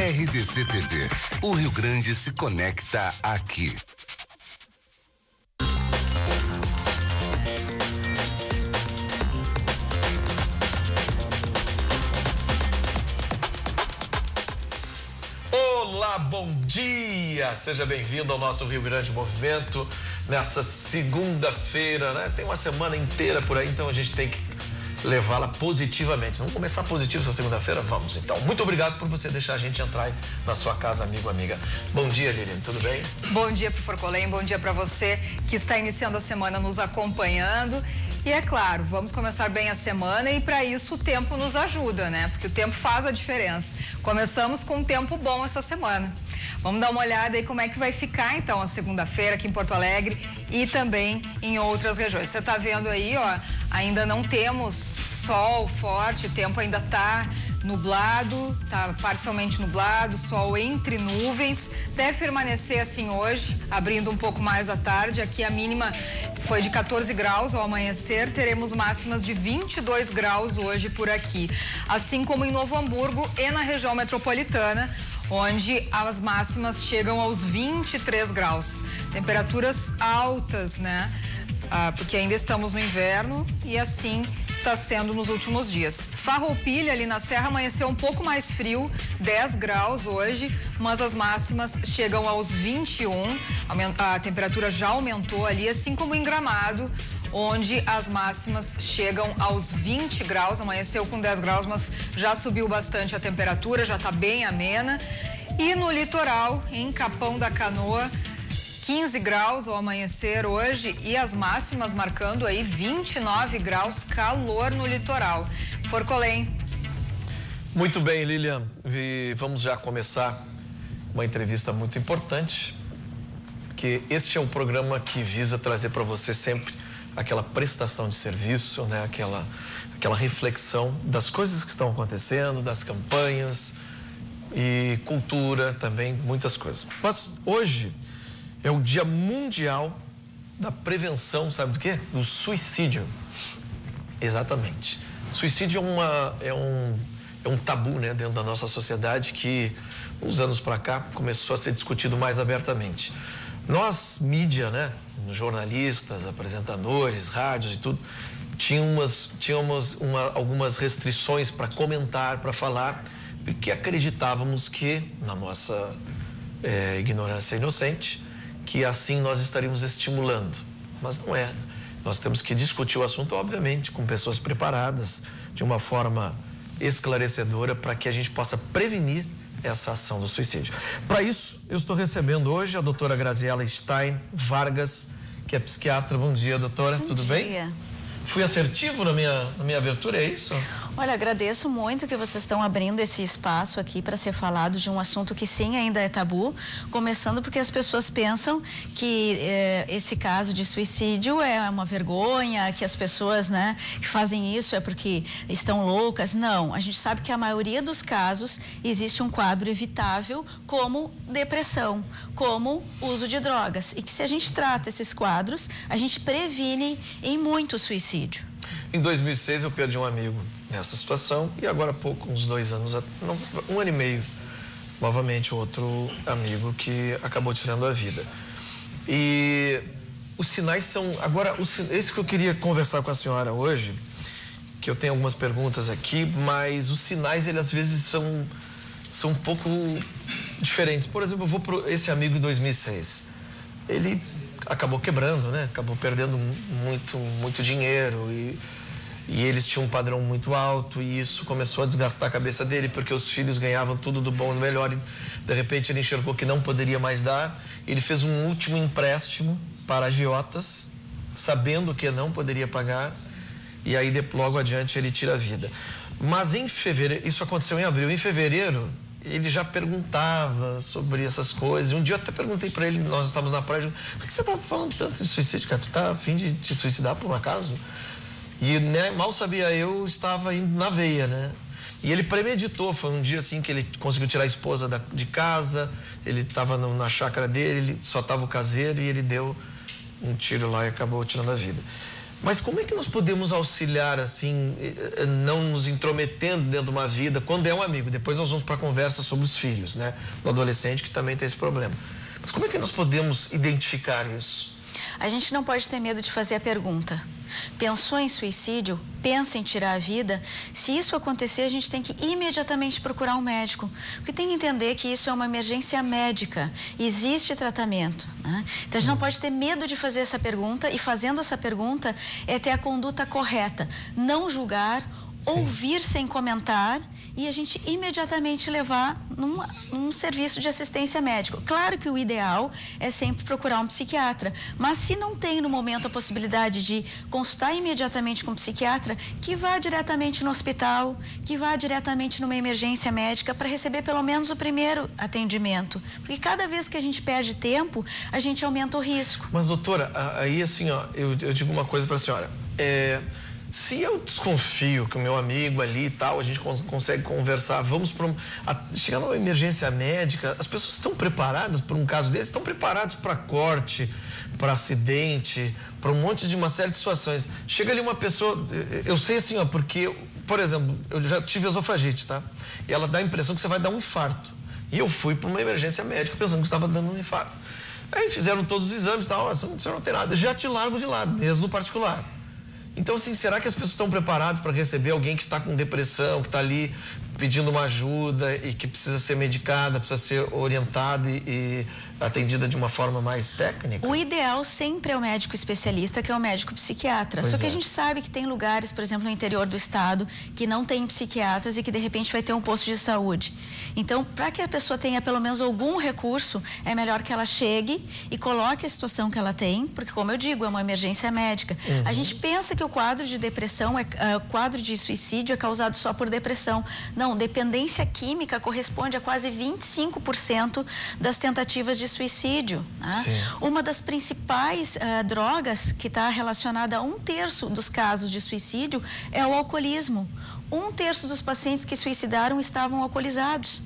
RDC TV. O Rio Grande se conecta aqui. Olá, bom dia! Seja bem-vindo ao nosso Rio Grande Movimento nessa segunda-feira, né? Tem uma semana inteira por aí, então a gente tem que levá-la positivamente. Vamos começar positivo essa segunda-feira? Vamos, então. Muito obrigado por você deixar a gente entrar aí na sua casa, amigo, amiga. Bom dia, Liliane, tudo bem? Bom dia pro Forcolém, bom dia para você que está iniciando a semana nos acompanhando. E é claro, vamos começar bem a semana e para isso o tempo nos ajuda, né? Porque o tempo faz a diferença. Começamos com um tempo bom essa semana. Vamos dar uma olhada aí como é que vai ficar então a segunda-feira aqui em Porto Alegre e também em outras regiões. Você está vendo aí, ó, ainda não temos sol forte, o tempo ainda está nublado, tá parcialmente nublado, sol entre nuvens, deve permanecer assim hoje, abrindo um pouco mais à tarde. Aqui a mínima foi de 14 graus ao amanhecer, teremos máximas de 22 graus hoje por aqui, assim como em Novo Hamburgo e na região metropolitana, onde as máximas chegam aos 23 graus, temperaturas altas, né? Porque ainda estamos no inverno e assim está sendo nos últimos dias. Farroupilha, ali na Serra, amanheceu um pouco mais frio, 10 graus hoje, mas as máximas chegam aos 21, a temperatura já aumentou ali, assim como em Gramado, onde as máximas chegam aos 20 graus, amanheceu com 10 graus, mas já subiu bastante a temperatura, já está bem amena. E no litoral, em Capão da Canoa, 15 graus ao amanhecer hoje e as máximas marcando aí 29 graus, calor no litoral. Forcolém. Muito bem, Lilian. Vamos já começar uma entrevista muito importante, porque este é um programa que visa trazer para você sempre aquela prestação de serviço, né? Aquela reflexão das coisas que estão acontecendo, das campanhas e cultura também, muitas coisas. Mas hoje é o Dia Mundial da Prevenção, sabe do quê? Do suicídio. Exatamente. Suicídio é um tabu, né, dentro da nossa sociedade que, uns anos para cá, começou a ser discutido mais abertamente. Nós, mídia, né, jornalistas, apresentadores, rádios e tudo, tínhamos algumas restrições para comentar, para falar, porque acreditávamos que, na nossa ignorância inocente, que assim nós estaríamos estimulando, mas não é. Nós temos que discutir o assunto, obviamente, com pessoas preparadas, de uma forma esclarecedora, para que a gente possa prevenir essa ação do suicídio. Para isso, eu estou recebendo hoje a doutora Graziela Stein Vargas, que é psiquiatra. Bom dia, doutora. Tudo bem? Bom dia. Fui assertivo na minha abertura, é isso? Olha, agradeço muito que vocês estão abrindo esse espaço aqui para ser falado de um assunto que sim, ainda é tabu, começando porque as pessoas pensam que esse caso de suicídio é uma vergonha, que as pessoas, né, que fazem isso é porque estão loucas. Não, a gente sabe que a maioria dos casos existe um quadro evitável como depressão, como uso de drogas, e que se a gente trata esses quadros, a gente previne em muito suicídio. Em 2006 eu perdi um amigo nessa situação e agora há pouco, uns 2 anos, um ano e meio, novamente outro amigo que acabou tirando a vida. E os sinais são... Agora, esse que eu queria conversar com a senhora hoje, que eu tenho algumas perguntas aqui, mas os sinais, eles às vezes são um pouco diferentes. Por exemplo, eu vou para esse amigo de 2006. Ele acabou quebrando, né? Acabou perdendo muito dinheiro e eles tinham um padrão muito alto e isso começou a desgastar a cabeça dele, porque os filhos ganhavam tudo do bom e do melhor e de repente ele enxergou que não poderia mais dar. Ele fez um último empréstimo para agiotas, sabendo que não poderia pagar, e aí logo adiante ele tira a vida. Mas em fevereiro, isso aconteceu em abril, em fevereiro ele já perguntava sobre essas coisas. Um dia eu até perguntei para ele, nós estávamos na praia, por que você está falando tanto de suicídio, cara? Tu tá a fim de te suicidar por um acaso? E né, mal sabia eu, estava indo na veia, né? E ele premeditou, foi um dia assim que ele conseguiu tirar a esposa de casa, ele estava na chácara dele, só estava o caseiro e ele deu um tiro lá e acabou tirando a vida. Mas como é que nós podemos auxiliar, assim, não nos intrometendo dentro de uma vida, quando é um amigo? Depois nós vamos para a conversa sobre os filhos, né? Do adolescente que também tem esse problema. Mas como é que nós podemos identificar isso? A gente não pode ter medo de fazer a pergunta. Pensou em suicídio? Pensa em tirar a vida? Se isso acontecer, a gente tem que imediatamente procurar um médico. Porque tem que entender que isso é uma emergência médica. Existe tratamento, né? Então, a gente não pode ter medo de fazer essa pergunta. E fazendo essa pergunta, é ter a conduta correta. Não julgar, ouvir sem comentar e a gente imediatamente levar num serviço de assistência médica. Claro que o ideal é sempre procurar um psiquiatra, mas se não tem no momento a possibilidade de consultar imediatamente com um psiquiatra, que vá diretamente no hospital, que vá diretamente numa emergência médica para receber pelo menos o primeiro atendimento. Porque cada vez que a gente perde tempo, a gente aumenta o risco. Mas, doutora, aí assim, ó, eu digo uma coisa para a senhora. Se eu desconfio que o meu amigo ali e tal, a gente consegue conversar, vamos para chegar numa emergência médica, as pessoas estão preparadas para um caso desse? Estão preparados para corte, para acidente, para um monte de uma série de situações. Chega ali uma pessoa, eu sei assim, ó, porque, por exemplo, eu já tive esofagite, tá? E ela dá a impressão que você vai dar um infarto. E eu fui para uma emergência médica pensando que estava dando um infarto. Aí fizeram todos os exames e tal, você não tem nada, já te largo de lado, mesmo no particular. Então, assim, será que as pessoas estão preparadas para receber alguém que está com depressão, que está ali pedindo uma ajuda e que precisa ser medicada, precisa ser orientada e atendida de uma forma mais técnica? O ideal sempre é o médico especialista, que é o médico psiquiatra. Só que a gente sabe que tem lugares, por exemplo, no interior do estado, que não tem psiquiatras e que de repente vai ter um posto de saúde. Então, para que a pessoa tenha pelo menos algum recurso, é melhor que ela chegue e coloque a situação que ela tem, porque, como eu digo, é uma emergência médica. A gente pensa que o quadro de depressão, o quadro de suicídio é causado só por depressão. Não, dependência química corresponde a quase 25% das tentativas de suicídio. Né? Uma das principais drogas que está relacionada a 1/3 dos casos de suicídio é o alcoolismo. 1/3 dos pacientes que suicidaram estavam alcoolizados.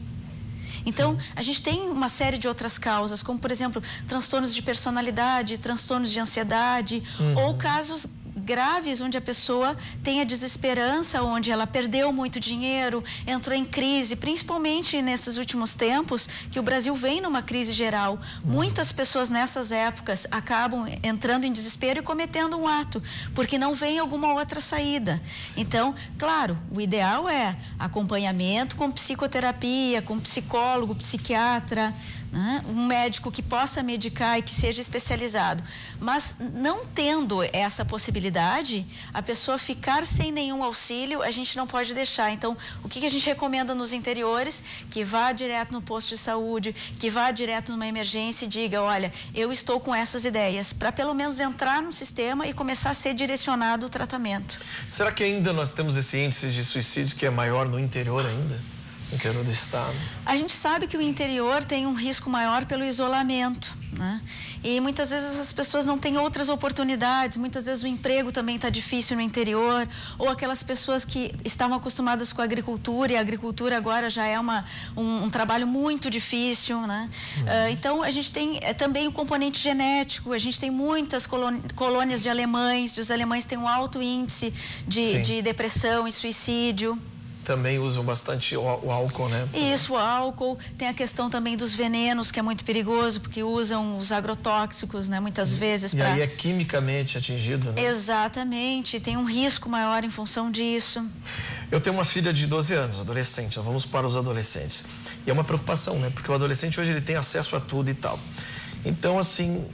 Então, a gente tem uma série de outras causas, como, por exemplo, transtornos de personalidade, transtornos de ansiedade, ou casos graves onde a pessoa tem a desesperança, onde ela perdeu muito dinheiro, entrou em crise, principalmente nesses últimos tempos, que o Brasil vem numa crise geral. Muitas pessoas nessas épocas acabam entrando em desespero e cometendo um ato, porque não vem alguma outra saída. Então, claro, o ideal é acompanhamento com psicoterapia, com psicólogo, psiquiatra, né? Um médico que possa medicar e que seja especializado. Mas não tendo essa possibilidade, a pessoa ficar sem nenhum auxílio, a gente não pode deixar. Então, o que a gente recomenda nos interiores? Que vá direto no posto de saúde, que vá direto numa emergência e diga, olha, eu estou com essas ideias, para pelo menos entrar no sistema e começar a ser direcionado o tratamento. Será que ainda nós temos esse índice de suicídio que é maior no interior ainda? Interior do estado. A gente sabe que o interior tem um risco maior pelo isolamento, né? E muitas vezes as pessoas não têm outras oportunidades, muitas vezes o emprego também está difícil no interior, ou aquelas pessoas que estavam acostumadas com a agricultura e a agricultura agora já é um trabalho muito difícil, né? Então a gente tem também o componente genético, a gente tem muitas colônias de alemães, os alemães têm um alto índice de depressão e suicídio. Também usam bastante o álcool, né? Isso, o álcool. Tem a questão também dos venenos, que é muito perigoso, porque usam os agrotóxicos, né? Muitas vezes. E aí é quimicamente atingido, né? Exatamente. Tem um risco maior em função disso. Eu tenho uma filha de 12 anos, adolescente. Vamos para os adolescentes. E é uma preocupação, né? Porque o adolescente hoje ele tem acesso a tudo e tal. Então, assim,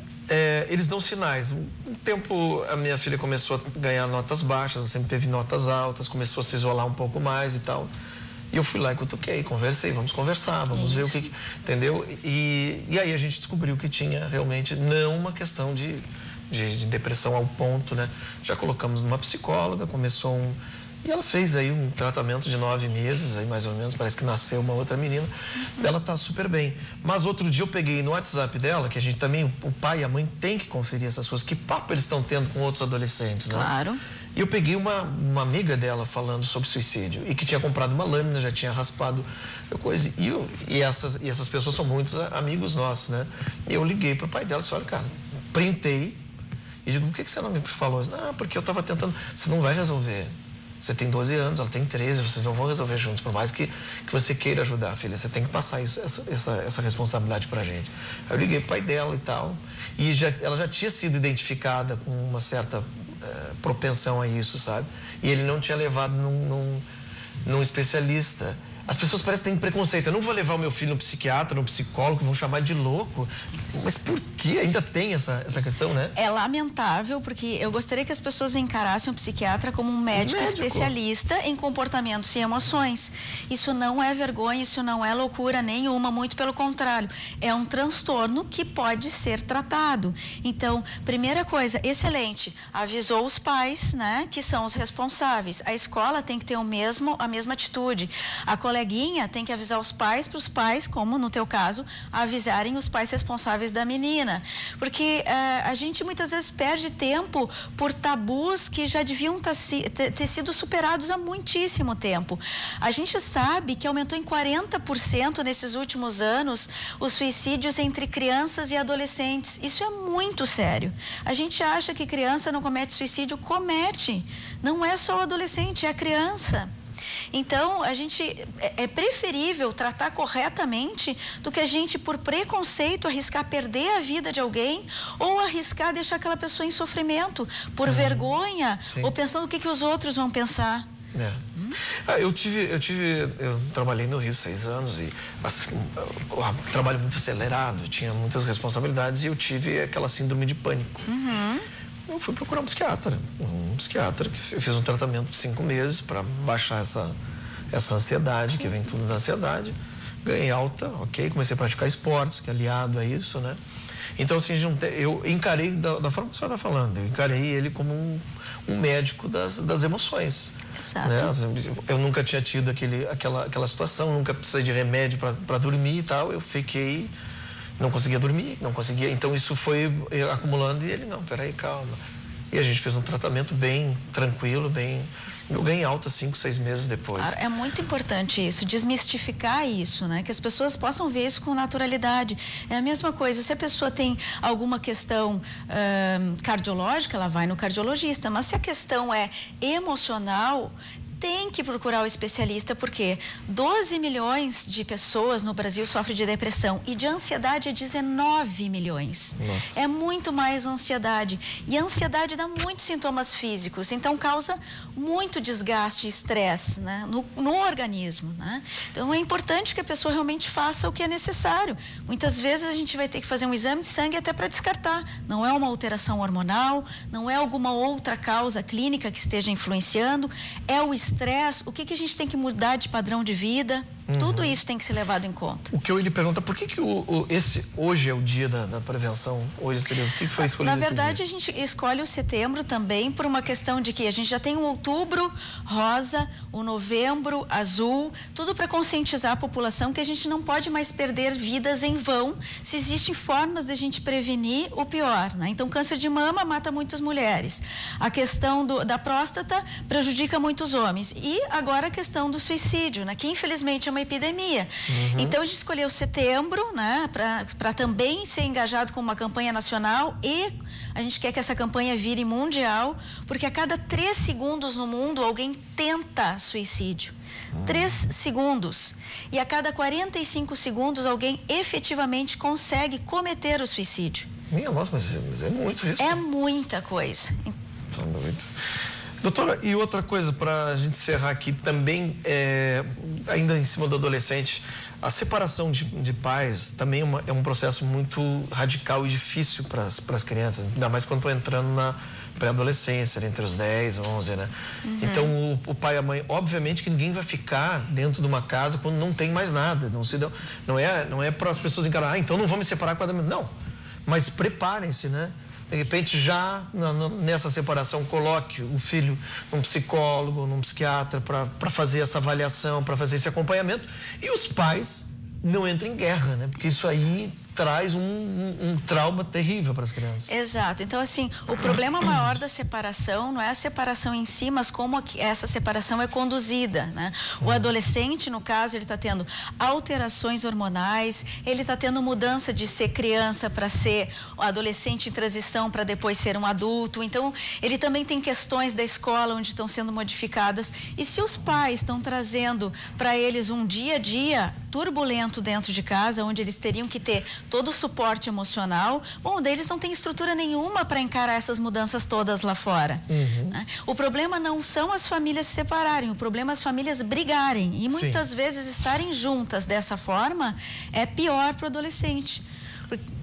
eles dão sinais. Um tempo a minha filha começou a ganhar notas baixas, sempre teve notas altas, começou a se isolar um pouco mais e tal. E eu fui lá e cutuquei, conversei, vamos conversar, vamos ver o que... Entendeu? E aí a gente descobriu que tinha realmente não uma questão de depressão ao ponto, né? Já colocamos numa psicóloga, começou E ela fez aí um tratamento de 9 meses, aí mais ou menos, parece que nasceu uma outra menina. Ela tá super bem. Mas outro dia eu peguei no WhatsApp dela, que a gente também, o pai e a mãe tem que conferir essas coisas, que papo eles estão tendo com outros adolescentes, né? Claro. E eu peguei uma amiga dela falando sobre suicídio e que tinha comprado uma lâmina, já tinha raspado coisa. E essas pessoas são muitos amigos nossos, né? E eu liguei pro pai dela e disse, olha, cara, printei E digo, por que você não me falou? Não, porque eu estava tentando. Você não vai resolver. Você tem 12 anos, ela tem 13, vocês não vão resolver juntos, por mais que você queira ajudar, filha. Você tem que passar essa responsabilidade pra gente. Aí eu liguei pro pai dela e tal, e ela já tinha sido identificada com uma certa propensão a isso, sabe? E ele não tinha levado num especialista. As pessoas parecem que têm preconceito. Eu não vou levar o meu filho no psiquiatra, no psicólogo, vão chamar de louco. Mas por que ainda tem essa questão, né? É lamentável, porque eu gostaria que as pessoas encarassem o psiquiatra como um médico especialista em comportamentos e emoções. Isso não é vergonha, isso não é loucura nenhuma, muito pelo contrário. É um transtorno que pode ser tratado. Então, primeira coisa, excelente, avisou os pais, né, que são os responsáveis. A escola tem que ter a mesma atitude. A coleguinha tem que avisar os pais, para os pais, como no teu caso, avisarem os pais responsáveis da menina. Porque a gente muitas vezes perde tempo por tabus que já deviam ter sido superados há muitíssimo tempo. A gente sabe que aumentou em 40% nesses últimos anos os suicídios entre crianças e adolescentes. Isso é muito sério. A gente acha que criança não comete suicídio, comete. Não é só o adolescente, é a criança. Então, é preferível tratar corretamente do que a gente, por preconceito, arriscar perder a vida de alguém ou arriscar deixar aquela pessoa em sofrimento por vergonha. Sim. Ou pensando o que os outros vão pensar. Eu trabalhei no Rio 6 anos e um trabalho muito acelerado, tinha muitas responsabilidades e eu tive aquela síndrome de pânico. Eu fui procurar um psiquiatra que eu fiz um tratamento de 5 meses para baixar essa ansiedade, que vem tudo da ansiedade. Ganhei alta, ok, comecei a praticar esportes, que é aliado a isso, né? Então, assim, eu encarei da forma que a senhora está falando, eu encarei ele como um médico das emoções. Exato. Né? Eu nunca tinha tido aquela situação, nunca precisei de remédio para dormir e tal, eu fiquei... Não conseguia dormir, não conseguia. Então, isso foi acumulando e ele, não, peraí, calma. E a gente fez um tratamento bem tranquilo, eu ganhei alta 5, 6 meses depois. É muito importante isso, desmistificar isso, né? Que as pessoas possam ver isso com naturalidade. É a mesma coisa, se a pessoa tem alguma questão cardiológica, ela vai no cardiologista. Mas se a questão é emocional, tem que procurar o especialista, porque 12 milhões de pessoas no Brasil sofrem de depressão e de ansiedade é 19 milhões. Nossa. É muito mais ansiedade. E a ansiedade dá muitos sintomas físicos, então causa muito desgaste e estresse, né, no organismo, né? Então é importante que a pessoa realmente faça o que é necessário. Muitas vezes a gente vai ter que fazer um exame de sangue até para descartar. Não é uma alteração hormonal, não é alguma outra causa clínica que esteja influenciando, é o estresse, o que a gente tem que mudar de padrão de vida. Tudo isso tem que ser levado em conta. O que eu ia lhe perguntar, por que esse hoje é o dia da prevenção? Hoje seria o que foi escolhido? Na verdade, a gente escolhe o setembro também por uma questão de que a gente já tem o outubro rosa, o novembro azul, tudo para conscientizar a população que a gente não pode mais perder vidas em vão se existem formas de a gente prevenir o pior, né? Então, câncer de mama mata muitas mulheres. A questão da próstata prejudica muitos homens. E agora a questão do suicídio, né? Que infelizmente é uma epidemia. Então a gente escolheu setembro, né, para também ser engajado com uma campanha nacional, e a gente quer que essa campanha vire mundial, porque a cada 3 segundos no mundo alguém tenta suicídio. 3 segundos. E a cada 45 segundos alguém efetivamente consegue cometer o suicídio. Minha nossa, mas é muito isso. É muita coisa. Doutora, e outra coisa, para a gente encerrar aqui também, ainda em cima do adolescente, a separação de pais também é um processo muito radical e difícil para as crianças, ainda mais quando estão entrando na pré-adolescência, entre os 10, 11, né? Então, o pai e a mãe, obviamente que ninguém vai ficar dentro de uma casa quando não tem mais nada, não é para as pessoas encarar, então não vou me separar com a não, mas preparem-se, né? De repente, já nessa separação, coloque o filho num psicólogo, num psiquiatra, para fazer essa avaliação, para fazer esse acompanhamento. E os pais não entrem em guerra, né? Porque isso aí traz um trauma terrível para as crianças. Exato. Então, assim, o problema maior da separação não é a separação em si, mas como essa separação é conduzida, né? O adolescente, no caso, ele está tendo alterações hormonais, ele está tendo mudança de ser criança para ser adolescente em transição para depois ser um adulto. Então, ele também tem questões da escola onde estão sendo modificadas. E se os pais estão trazendo para eles um dia a dia turbulento dentro de casa, onde eles teriam que ter todo o suporte emocional, bom, daí eles não têm estrutura nenhuma para encarar essas mudanças todas lá fora. Né? O problema não são as famílias se separarem, o problema é as famílias brigarem. E muitas vezes estarem juntas dessa forma é pior para o adolescente.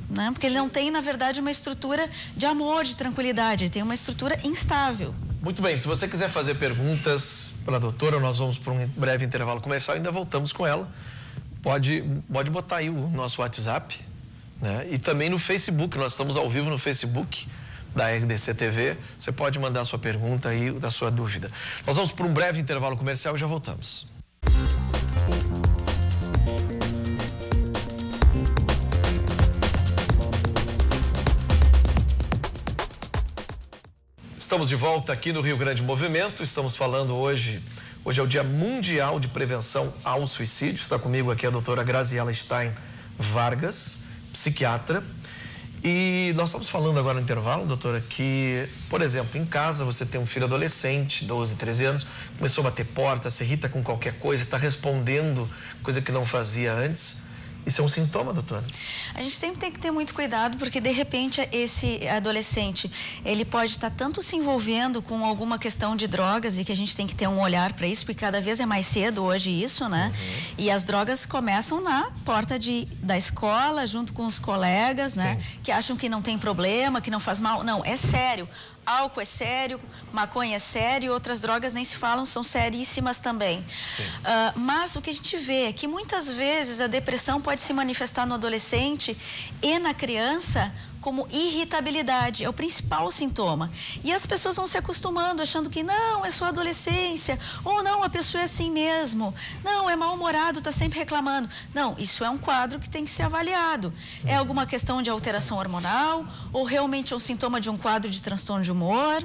Né? Porque ele não tem, na verdade, uma estrutura de amor, de tranquilidade, ele tem uma estrutura instável. Muito bem, se você quiser fazer perguntas para a doutora, nós vamos para um breve intervalo comercial e ainda voltamos com ela. Pode botar aí o nosso WhatsApp, né? E também no Facebook, nós estamos ao vivo no Facebook da RDC TV. Você pode mandar a sua pergunta aí, da sua dúvida. Nós vamos para um breve intervalo comercial e já voltamos. Estamos de volta aqui no Rio Grande Movimento. Estamos falando hoje é o Dia Mundial de Prevenção ao Suicídio. Está comigo aqui a doutora Graziela Stein Vargas, psiquiatra. E nós estamos falando agora no intervalo, doutora, que, por exemplo, em casa você tem um filho adolescente, 12, 13 anos, começou a bater porta, se irrita com qualquer coisa, está respondendo coisa que não fazia antes. Isso é um sintoma, doutora? A gente sempre tem que ter muito cuidado, porque de repente esse adolescente, ele pode estar tanto se envolvendo com alguma questão de drogas, e que a gente tem que ter um olhar para isso, porque cada vez é mais cedo hoje isso, né? E as drogas começam na porta da escola, junto com os colegas, né? Que acham que não tem problema, que não faz mal. Não, é sério. Álcool é sério, maconha é sério, outras drogas nem se falam, são seríssimas também. Mas o que a gente vê é que muitas vezes a depressão pode se manifestar no adolescente e na criança como irritabilidade, é o principal sintoma. E as pessoas vão se acostumando, achando que não, é só adolescência, ou não, a pessoa é assim mesmo, não, é mal-humorado, está sempre reclamando. Não, isso é um quadro que tem que ser avaliado. É alguma questão de alteração hormonal, ou realmente é um sintoma de um quadro de transtorno de humor?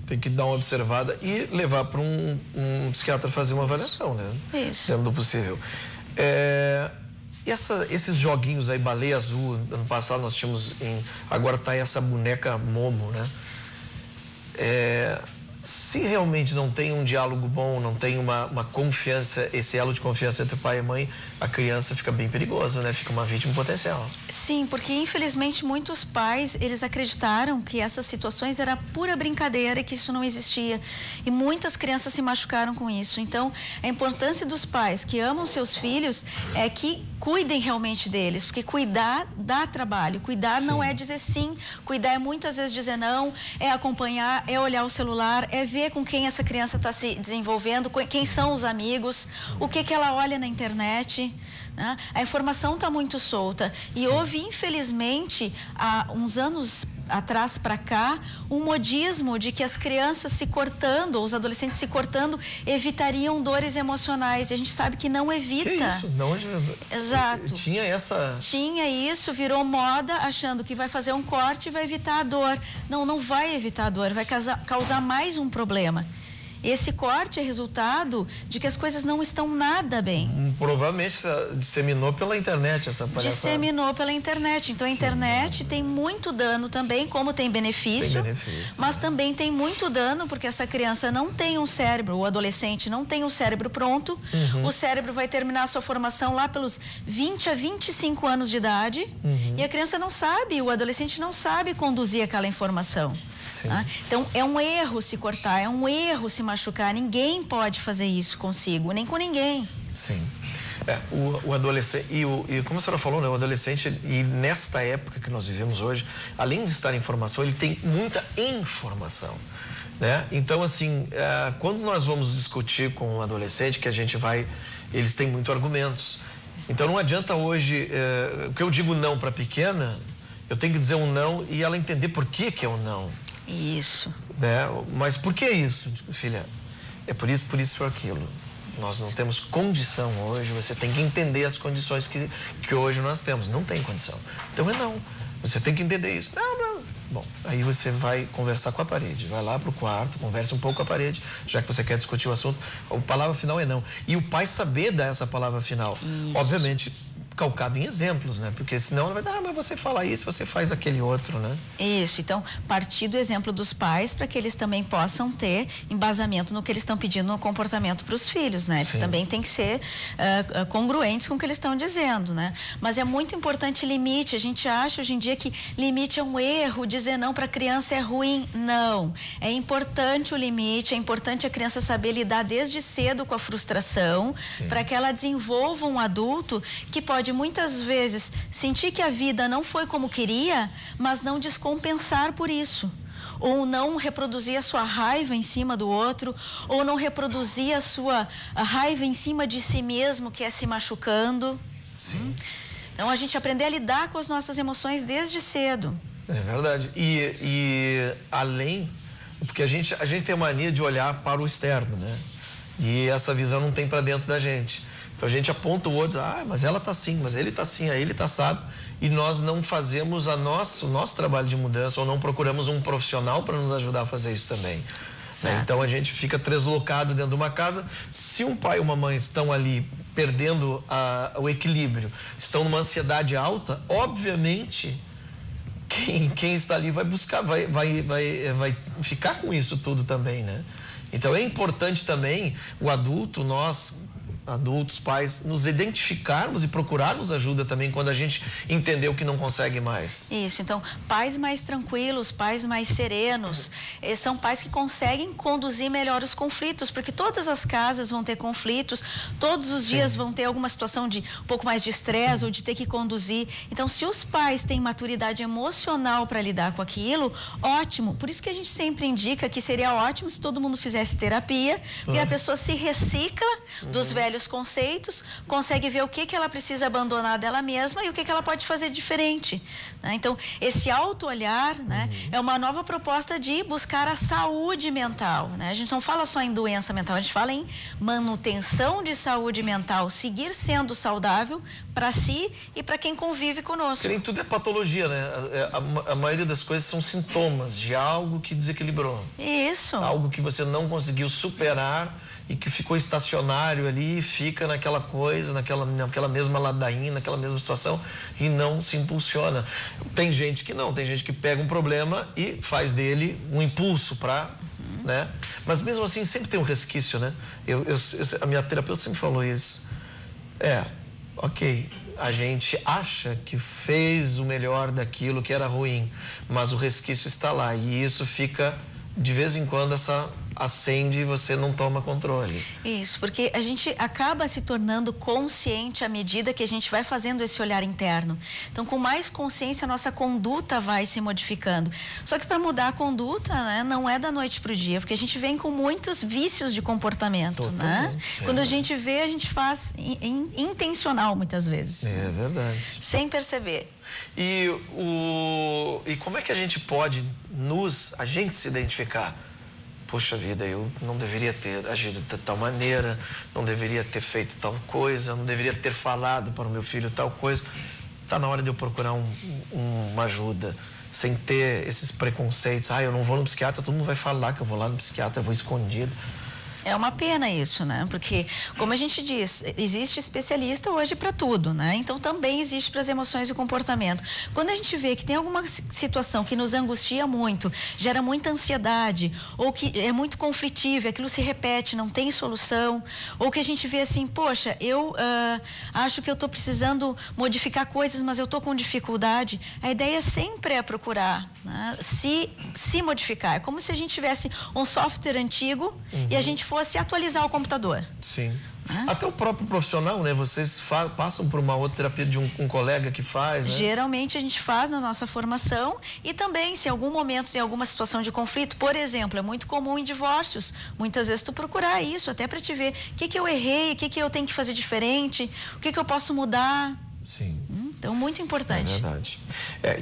Tem que dar uma observada e levar para um psiquiatra fazer uma avaliação, né? Isso. Dentro do possível. Esses joguinhos aí, Baleia Azul, ano passado nós tínhamos, agora está essa boneca Momo, né? Se realmente não tem um diálogo bom, não tem uma confiança, esse elo de confiança entre pai e mãe, a criança fica bem perigosa, né? Fica uma vítima potencial. Sim, porque infelizmente muitos pais, eles acreditaram que essas situações era pura brincadeira e que isso não existia. E muitas crianças se machucaram com isso. Então, a importância dos pais que amam seus filhos é que cuidem realmente deles, porque cuidar dá trabalho. Cuidar não é dizer sim, cuidar é muitas vezes dizer não, é acompanhar, é olhar o celular, é ver com quem essa criança está se desenvolvendo, quem são os amigos, o que ela olha na internet. Né? A informação está muito solta. E houve, infelizmente, há uns anos atrás para cá, um modismo de que as crianças se cortando, ou os adolescentes se cortando, evitariam dores emocionais. E a gente sabe que não evita. Que isso? Não, exato. Tinha essa... Tinha isso, virou moda, achando que vai fazer um corte e vai evitar a dor. Não, não vai evitar a dor, vai causar mais um problema. Esse corte é resultado de que as coisas não estão nada bem. Provavelmente disseminou pela internet essa palhaçada. Disseminou pela internet. Então, a internet tem muito dano também, como tem benefício. Mas também tem muito dano, porque essa criança não tem um cérebro, o adolescente não tem um cérebro pronto. O cérebro vai terminar a sua formação lá pelos 20 a 25 anos de idade. E a criança não sabe, o adolescente não sabe conduzir aquela informação. Tá? Então, é um erro se cortar, é um erro se machucar. Ninguém pode fazer isso consigo, nem com ninguém. Sim. O adolescente, e como a senhora falou, né, o adolescente, e nesta época que nós vivemos hoje, além de estar em formação, ele tem muita informação. Né? Então, assim, quando nós vamos discutir com um adolescente, que a gente vai, eles têm muitos argumentos. Então, não adianta hoje, que eu digo não para a pequena, eu tenho que dizer um não e ela entender por que é um não. Isso. Né? Mas por que isso, filha? É por isso, por aquilo. nós não temos condição hoje, você tem que entender as condições que hoje nós temos. Não tem condição. Então não. Você tem que entender isso. Não. Bom, aí você vai conversar com a parede, vai lá pro quarto, conversa um pouco com a parede, já que você quer discutir o assunto. A palavra final é não. E o pai saber dar essa palavra final. Isso. Obviamente, calcado em exemplos, né? Porque senão ela vai dar, mas você fala isso, você faz aquele outro, né? Isso, então, partir do exemplo dos pais para que eles também possam ter embasamento no que eles estão pedindo no comportamento para os filhos, né? Eles também têm que ser congruentes com o que eles estão dizendo, né? Mas é muito importante limite. A gente acha hoje em dia que limite é um erro, dizer não para a criança é ruim. Não. É importante o limite, é importante a criança saber lidar desde cedo com a frustração, para que ela desenvolva um adulto que pode muitas vezes sentir que a vida não foi como queria, mas não descompensar por isso. Ou não reproduzir a sua raiva em cima do outro, ou não reproduzir a raiva em cima de si mesmo, que é se machucando. Sim. Então, a gente aprender a lidar com as nossas emoções desde cedo. É verdade. E além, porque a gente tem a mania de olhar para o externo, né? E essa visão não tem para dentro da gente. Então a gente aponta o outro, mas ela tá assim, mas ele tá assim, aí ele tá assado. E nós não fazemos o nosso trabalho de mudança, ou não procuramos um profissional para nos ajudar a fazer isso também. Né? Então a gente fica deslocado dentro de uma casa. Se um pai e uma mãe estão ali perdendo o equilíbrio, estão numa ansiedade alta, obviamente quem está ali vai buscar, vai ficar com isso tudo também, né? Então é importante também o adulto, nós adultos, pais, nos identificarmos e procurarmos ajuda também quando a gente entendeu que não consegue mais. Isso, então, pais mais tranquilos, pais mais serenos, são pais que conseguem conduzir melhor os conflitos, porque todas as casas vão ter conflitos, todos os dias vão ter alguma situação de um pouco mais de estresse ou de ter que conduzir. Então, se os pais têm maturidade emocional para lidar com aquilo, ótimo. Por isso que a gente sempre indica que seria ótimo se todo mundo fizesse terapia, porque a pessoa se recicla dos velhos conceitos, consegue ver o que ela precisa abandonar dela mesma e o que ela pode fazer diferente, né? Então, esse auto-olhar, né, é uma nova proposta de buscar a saúde mental, né? A gente não fala só em doença mental, a gente fala em manutenção de saúde mental, seguir sendo saudável para si e para quem convive conosco. Nem tudo é patologia, né? A maioria das coisas são sintomas de algo que desequilibrou. Isso. Algo que você não conseguiu superar e que ficou estacionário ali, fica naquela coisa, naquela mesma ladainha, naquela mesma situação e não se impulsiona. Tem gente que não, tem gente que pega um problema e faz dele um impulso para, né? Mas mesmo assim sempre tem um resquício, né? A minha terapeuta sempre falou isso. Ok, a gente acha que fez o melhor daquilo que era ruim, mas o resquício está lá e isso fica, de vez em quando, acende e você não toma controle. Isso, porque a gente acaba se tornando consciente à medida que a gente vai fazendo esse olhar interno. Então, com mais consciência, a nossa conduta vai se modificando. Só que para mudar a conduta, né, não é da noite para o dia, porque a gente vem com muitos vícios de comportamento, né? Quando a gente vê, a gente faz intencional muitas vezes. É verdade. Sem perceber. E como é que a gente pode a gente se identificar? Poxa vida, eu não deveria ter agido de tal maneira, não deveria ter feito tal coisa, não deveria ter falado para o meu filho tal coisa. Está na hora de eu procurar uma ajuda, sem ter esses preconceitos. Eu não vou no psiquiatra, todo mundo vai falar que eu vou lá no psiquiatra, eu vou escondido. É uma pena isso, né? Porque, como a gente diz, existe especialista hoje para tudo, né? Então, também existe para as emoções e o comportamento. Quando a gente vê que tem alguma situação que nos angustia muito, gera muita ansiedade, ou que é muito conflitivo, aquilo se repete, não tem solução, ou que a gente vê assim, poxa, eu acho que eu estou precisando modificar coisas, mas eu estou com dificuldade, a ideia sempre é procurar, né, se modificar. É como se a gente tivesse um software antigo e a gente fosse atualizar o computador. Sim. Até o próprio profissional, né? Vocês passam por uma outra terapia de um colega que faz, né? Geralmente a gente faz na nossa formação e também, se em algum momento tem alguma situação de conflito, por exemplo, é muito comum em divórcios, muitas vezes tu procurar isso, até para te ver o que eu errei, o que eu tenho que fazer diferente, o que eu posso mudar. Sim. Então Então, muito importante. É verdade.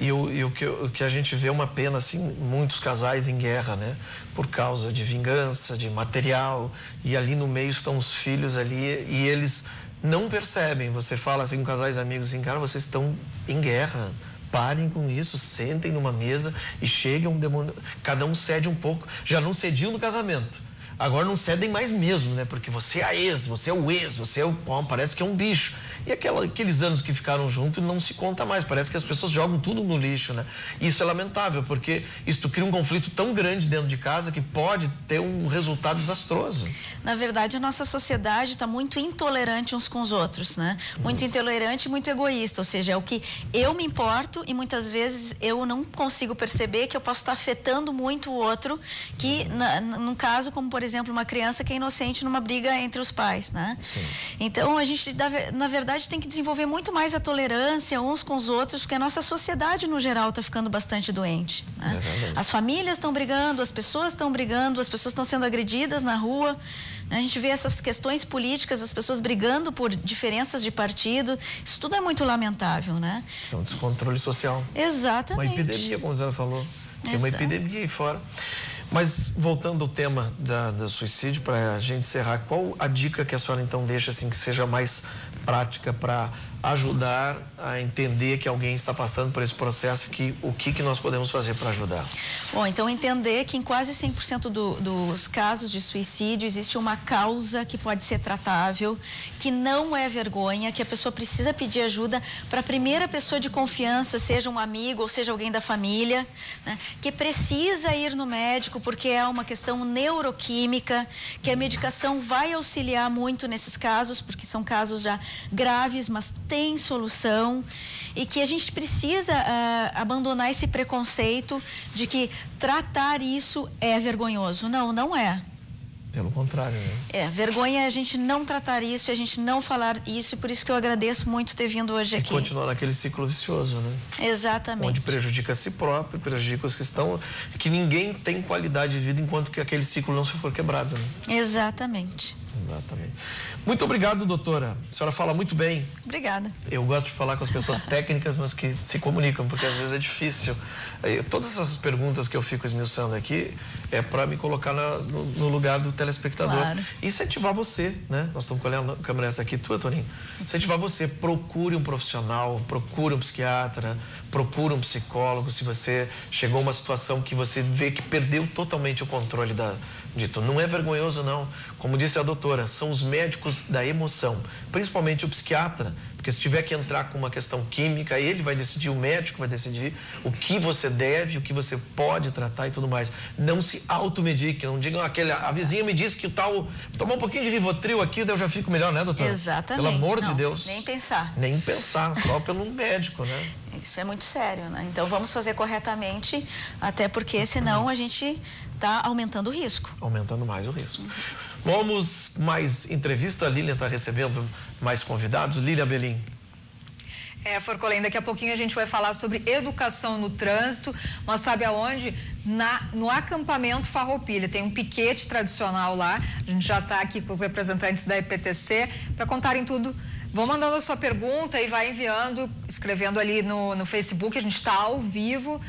E o que a gente vê é uma pena, assim, muitos casais em guerra, né? Por causa de vingança, de material, e ali no meio estão os filhos ali, e eles não percebem. Você fala assim com casais amigos assim, cara, vocês estão em guerra. Parem com isso, sentem numa mesa e cheguem, cada um cede um pouco. Já não cediam no casamento. Agora não cedem mais mesmo, né? Porque você é a ex, você é o ex, você é o... parece que é um bicho. E aqueles anos que ficaram juntos não se conta mais. Parece que as pessoas jogam tudo no lixo, né? Isso é lamentável, porque isso cria um conflito tão grande dentro de casa que pode ter um resultado desastroso. Na verdade, a nossa sociedade está muito intolerante uns com os outros, né? Muito intolerante e muito egoísta. Ou seja, é o que eu me importo e muitas vezes eu não consigo perceber que eu posso estar afetando muito o outro, que num caso como, por exemplo, uma criança que é inocente numa briga entre os pais, né? Sim. Então, a gente, na verdade, tem que desenvolver muito mais a tolerância uns com os outros, porque a nossa sociedade, no geral, está ficando bastante doente, né? As famílias estão brigando, as pessoas estão sendo agredidas na rua. A gente vê essas questões políticas, as pessoas brigando por diferenças de partido. Isso tudo é muito lamentável, né? Isso é um descontrole social. Exatamente. Uma epidemia, como a senhora falou. Tem uma epidemia aí fora. Mas, voltando ao tema do suicídio, para a gente encerrar, qual a dica que a senhora, então, deixa, assim, que seja mais prática para ajudar a entender que alguém está passando por esse processo, o que nós podemos fazer para ajudar? Bom, então entender que em quase 100% dos casos de suicídio existe uma causa que pode ser tratável, que não é vergonha, que a pessoa precisa pedir ajuda para a primeira pessoa de confiança, seja um amigo ou seja alguém da família, né? Que precisa ir no médico porque é uma questão neuroquímica, que a medicação vai auxiliar muito nesses casos, porque são casos já graves, mas tem solução, e que a gente precisa abandonar esse preconceito de que tratar isso é vergonhoso. Não, não é. Pelo contrário, né? Vergonha é a gente não tratar isso, a gente não falar isso, e por isso que eu agradeço muito ter vindo hoje aqui. E continuar naquele ciclo vicioso, né? Exatamente. Onde prejudica a si próprio, prejudica os que estão... Que ninguém tem qualidade de vida enquanto que aquele ciclo não se for quebrado, né? Exatamente. Exatamente. Muito obrigado, doutora. A senhora fala muito bem. Obrigada. Eu gosto de falar com as pessoas técnicas, mas que se comunicam, porque às vezes é difícil. Todas essas perguntas que eu fico esmiuçando aqui é para me colocar no lugar do telespectador. Claro. E incentivar você, né? Nós estamos olhando a câmera essa aqui, tua, Toninho. Incentivar você, procure um profissional, procure um psiquiatra, procure um psicólogo. Se você chegou a uma situação que você vê que perdeu totalmente o controle de tudo. Não é vergonhoso, não. Como disse a doutora, são os médicos da emoção, principalmente o psiquiatra, porque se tiver que entrar com uma questão química, ele vai decidir, o médico vai decidir o que você deve, o que você pode tratar e tudo mais. Não se automedique, não digam a vizinha me disse que o tal, tomar um pouquinho de Rivotril aqui, daí eu já fico melhor, né, doutora? Exatamente. Pelo amor de Deus. Nem pensar. Nem pensar, só pelo médico, né? Isso é muito sério, né? Então vamos fazer corretamente, até porque senão a gente está aumentando o risco. Aumentando mais o risco. Vamos mais entrevista. A Lília está recebendo mais convidados. Lília Belim. Forcolém, daqui a pouquinho a gente vai falar sobre educação no trânsito, mas sabe aonde? No acampamento Farroupilha. Tem um piquete tradicional lá. A gente já está aqui com os representantes da EPTC para contarem tudo. Vão mandando a sua pergunta e vai enviando, escrevendo ali no Facebook. A gente está ao vivo.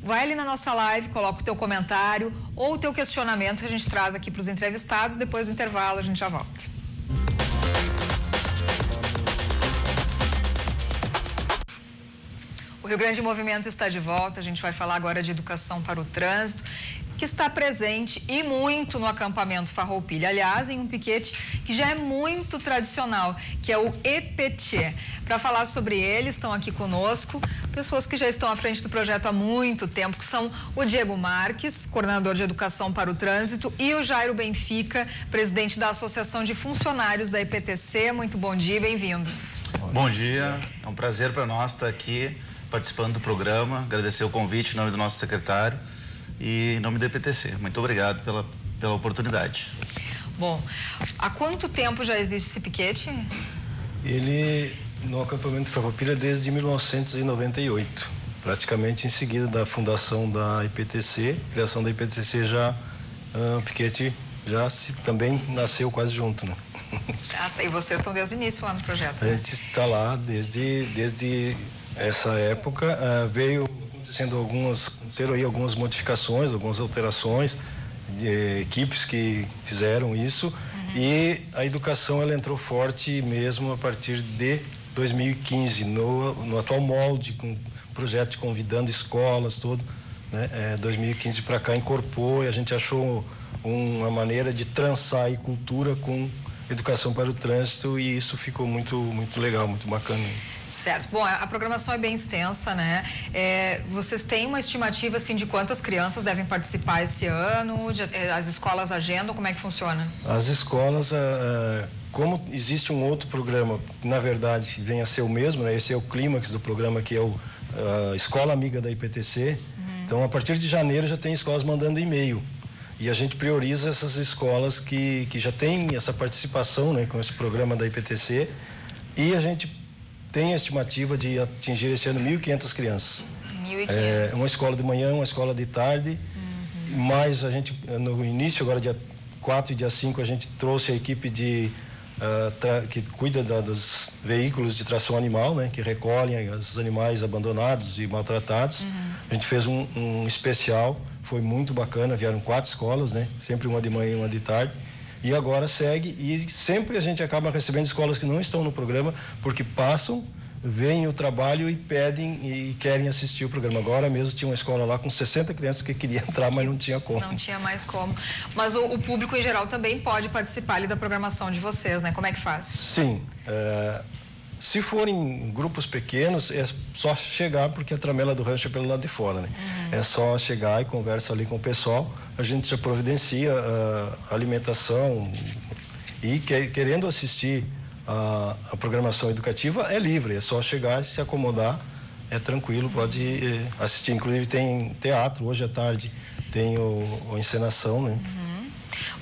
Vai ali na nossa live, coloca o teu comentário ou o teu questionamento que a gente traz aqui para os entrevistados. Depois do intervalo a gente já volta. O Rio Grande Movimento está de volta. A gente vai falar agora de educação para o trânsito, que está presente e muito no acampamento Farroupilha. Aliás, em um piquete que já é muito tradicional, que é o EPT. Para falar sobre ele, estão aqui conosco pessoas que já estão à frente do projeto há muito tempo, que são o Diego Marques, coordenador de educação para o trânsito, e o Jairo Benfica, presidente da Associação de Funcionários da EPTC. Muito bom dia, bem-vindos. Bom dia, é um prazer para nós estar aqui participando do programa, agradecer o convite em nome do nosso secretário e em nome da EPTC. Muito obrigado pela oportunidade. Bom, há quanto tempo já existe esse piquete? Ele, no acampamento Farroupilha, desde 1998, praticamente em seguida da fundação da IPTC, criação da IPTC, o piquete também nasceu quase junto, né? E vocês estão desde o início lá no projeto, A né? gente está lá desde essa época. Aconteceram aí algumas modificações, algumas alterações de equipes que fizeram isso. E a educação ela entrou forte mesmo a partir de 2015, no atual molde, com projeto convidando escolas, tudo, né? 2015 para cá incorporou e a gente achou uma maneira de trançar aí cultura com educação para o trânsito e isso ficou muito, muito legal, muito bacana. Certo. Bom, a programação é bem extensa, né? Vocês têm uma estimativa, assim, de quantas crianças devem participar esse ano? As escolas agendam? Como é que funciona? As escolas, como existe um outro programa, que na verdade vem a ser o mesmo, né? Esse é o clímax do programa, que é a Escola Amiga da IPTC. Então, a partir de janeiro já tem escolas mandando e-mail. E a gente prioriza essas escolas que já têm essa participação, né, com esse programa da IPTC. E a gente tem a estimativa de atingir esse ano 1.500 crianças. 1.500. Uma escola de manhã, uma escola de tarde. Mas a gente, no início, agora dia 4 e dia 5, a gente trouxe a equipe que cuida dos veículos de tração animal, né, que recolhem os animais abandonados e maltratados. A gente fez um especial, foi muito bacana, vieram 4 escolas, né, sempre uma de manhã e uma de tarde. E agora segue, e sempre a gente acaba recebendo escolas que não estão no programa, porque passam, veem o trabalho e pedem e querem assistir o programa. Agora mesmo tinha uma escola lá com 60 crianças que queriam entrar, mas não tinha como. Não tinha mais como. Mas o público em geral também pode participar ali da programação de vocês, né? Como é que faz? Sim. Se forem grupos pequenos, é só chegar, porque a tramela do rancho é pelo lado de fora, né? É só chegar e conversa ali com o pessoal. A gente já providencia a alimentação e querendo assistir a programação educativa é livre, é só chegar e se acomodar, é tranquilo, pode assistir. Inclusive tem teatro, hoje à tarde tem a encenação, né?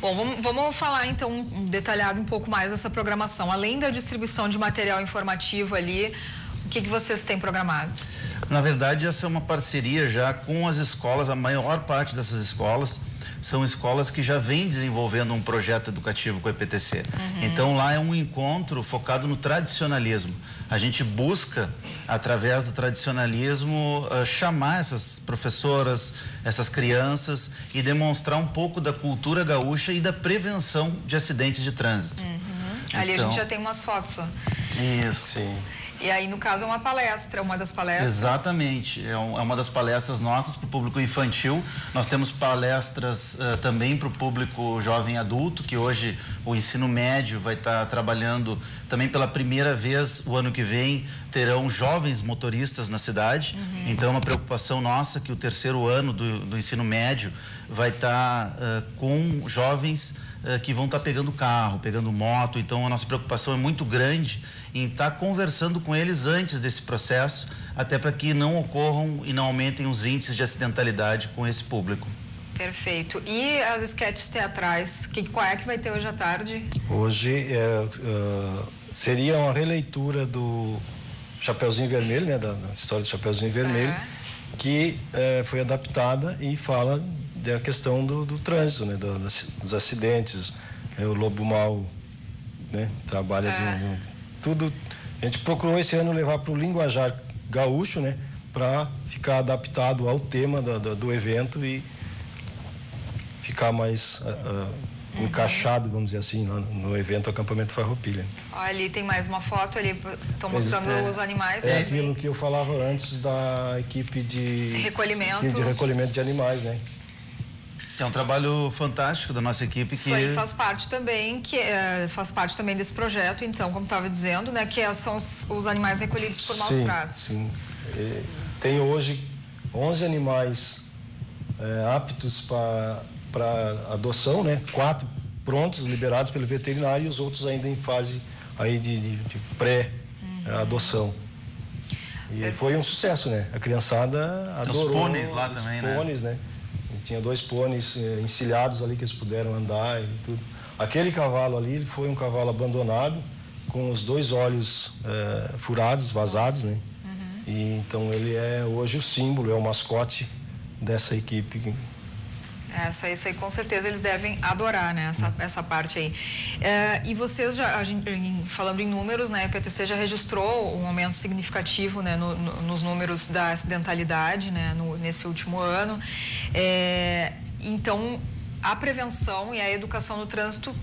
Bom, vamos falar então detalhado um pouco mais dessa programação. Além da distribuição de material informativo ali, o que vocês têm programado? Na verdade, essa é uma parceria já com as escolas, a maior parte dessas escolas são escolas que já vêm desenvolvendo um projeto educativo com a IPTC. Então, lá é um encontro focado no tradicionalismo. A gente busca, através do tradicionalismo, chamar essas professoras, essas crianças e demonstrar um pouco da cultura gaúcha e da prevenção de acidentes de trânsito. Ali então, a gente já tem umas fotos, ó. Isso. Sim. E aí, no caso, é uma palestra, uma das palestras. Exatamente, é uma das palestras nossas para o público infantil. Nós temos palestras também para o público jovem adulto, que hoje o ensino médio vai estar trabalhando também pela primeira vez. O ano que vem terão jovens motoristas na cidade. Então é uma preocupação nossa que o terceiro ano do ensino médio vai estar com jovens que vão estar pegando carro, pegando moto. Então a nossa preocupação é muito grande em estar conversando com eles antes desse processo, até para que não ocorram e não aumentem os índices de acidentalidade com esse público. Perfeito. E as esquetes teatrais, qual é que vai ter hoje à tarde? Hoje seria uma releitura do Chapeuzinho Vermelho, né, da história do Chapeuzinho Vermelho, que foi adaptada e fala da questão do trânsito, né, dos acidentes. O Lobo Mau, né, trabalha tudo. A gente procurou esse ano levar para o linguajar gaúcho, né, para ficar adaptado ao tema do evento e ficar mais encaixado, vamos dizer assim, no evento Acampamento Farroupilha. Olha, ali tem mais uma foto ali, estão mostrando os animais. É aquilo que eu falava antes da equipe de recolhimento de animais, né? É um trabalho fantástico da nossa equipe. Isso aí faz parte também, desse projeto, então, como estava dizendo, né, que são os animais recolhidos por maus tratos. Sim. Tem hoje 11 animais aptos para adoção, né? 4 prontos, liberados pelo veterinário e os outros ainda em fase aí de pré-adoção. E foi um sucesso, né? A criançada adorou. Os pôneis lá também, né? Os pôneis, né? Tinha 2 pôneis encilhados ali que eles puderam andar e tudo. Aquele cavalo ali, ele foi um cavalo abandonado, com os 2 olhos furados, vazados, né? E então ele é hoje o símbolo, é o mascote dessa equipe. Isso aí com certeza eles devem adorar, né? Essa parte aí. E vocês falando em números, né? A EPTC já registrou um aumento significativo, né? Nos números da acidentalidade, né? Nesse último ano. Então, a prevenção e a educação no trânsito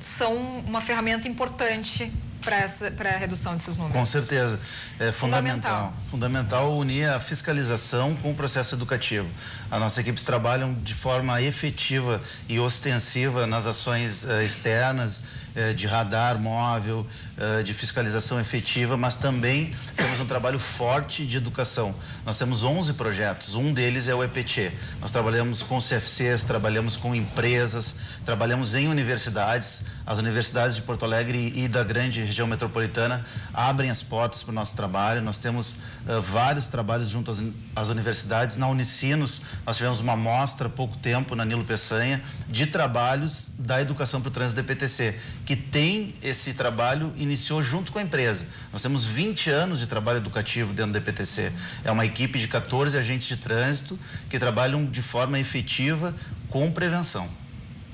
são uma ferramenta importante para a redução desses números. Com certeza. É fundamental. Fundamental unir a fiscalização com o processo educativo. As nossas equipes trabalham de forma efetiva e ostensiva nas ações externas, de radar móvel, de fiscalização efetiva, mas também temos um trabalho forte de educação. Nós temos 11 projetos, um deles é o EPT. Nós trabalhamos com CFCs, trabalhamos com empresas, trabalhamos em universidades. As universidades de Porto Alegre e da grande região metropolitana abrem as portas para o nosso trabalho. Nós temos vários trabalhos junto às universidades. Na Unicinos, nós tivemos uma mostra há pouco tempo na Nilo Peçanha de trabalhos da educação para o trânsito do EPTC, que tem esse trabalho, iniciou junto com a empresa. Nós temos 20 anos de trabalho educativo dentro do EPTC. É uma equipe de 14 agentes de trânsito que trabalham de forma efetiva com prevenção.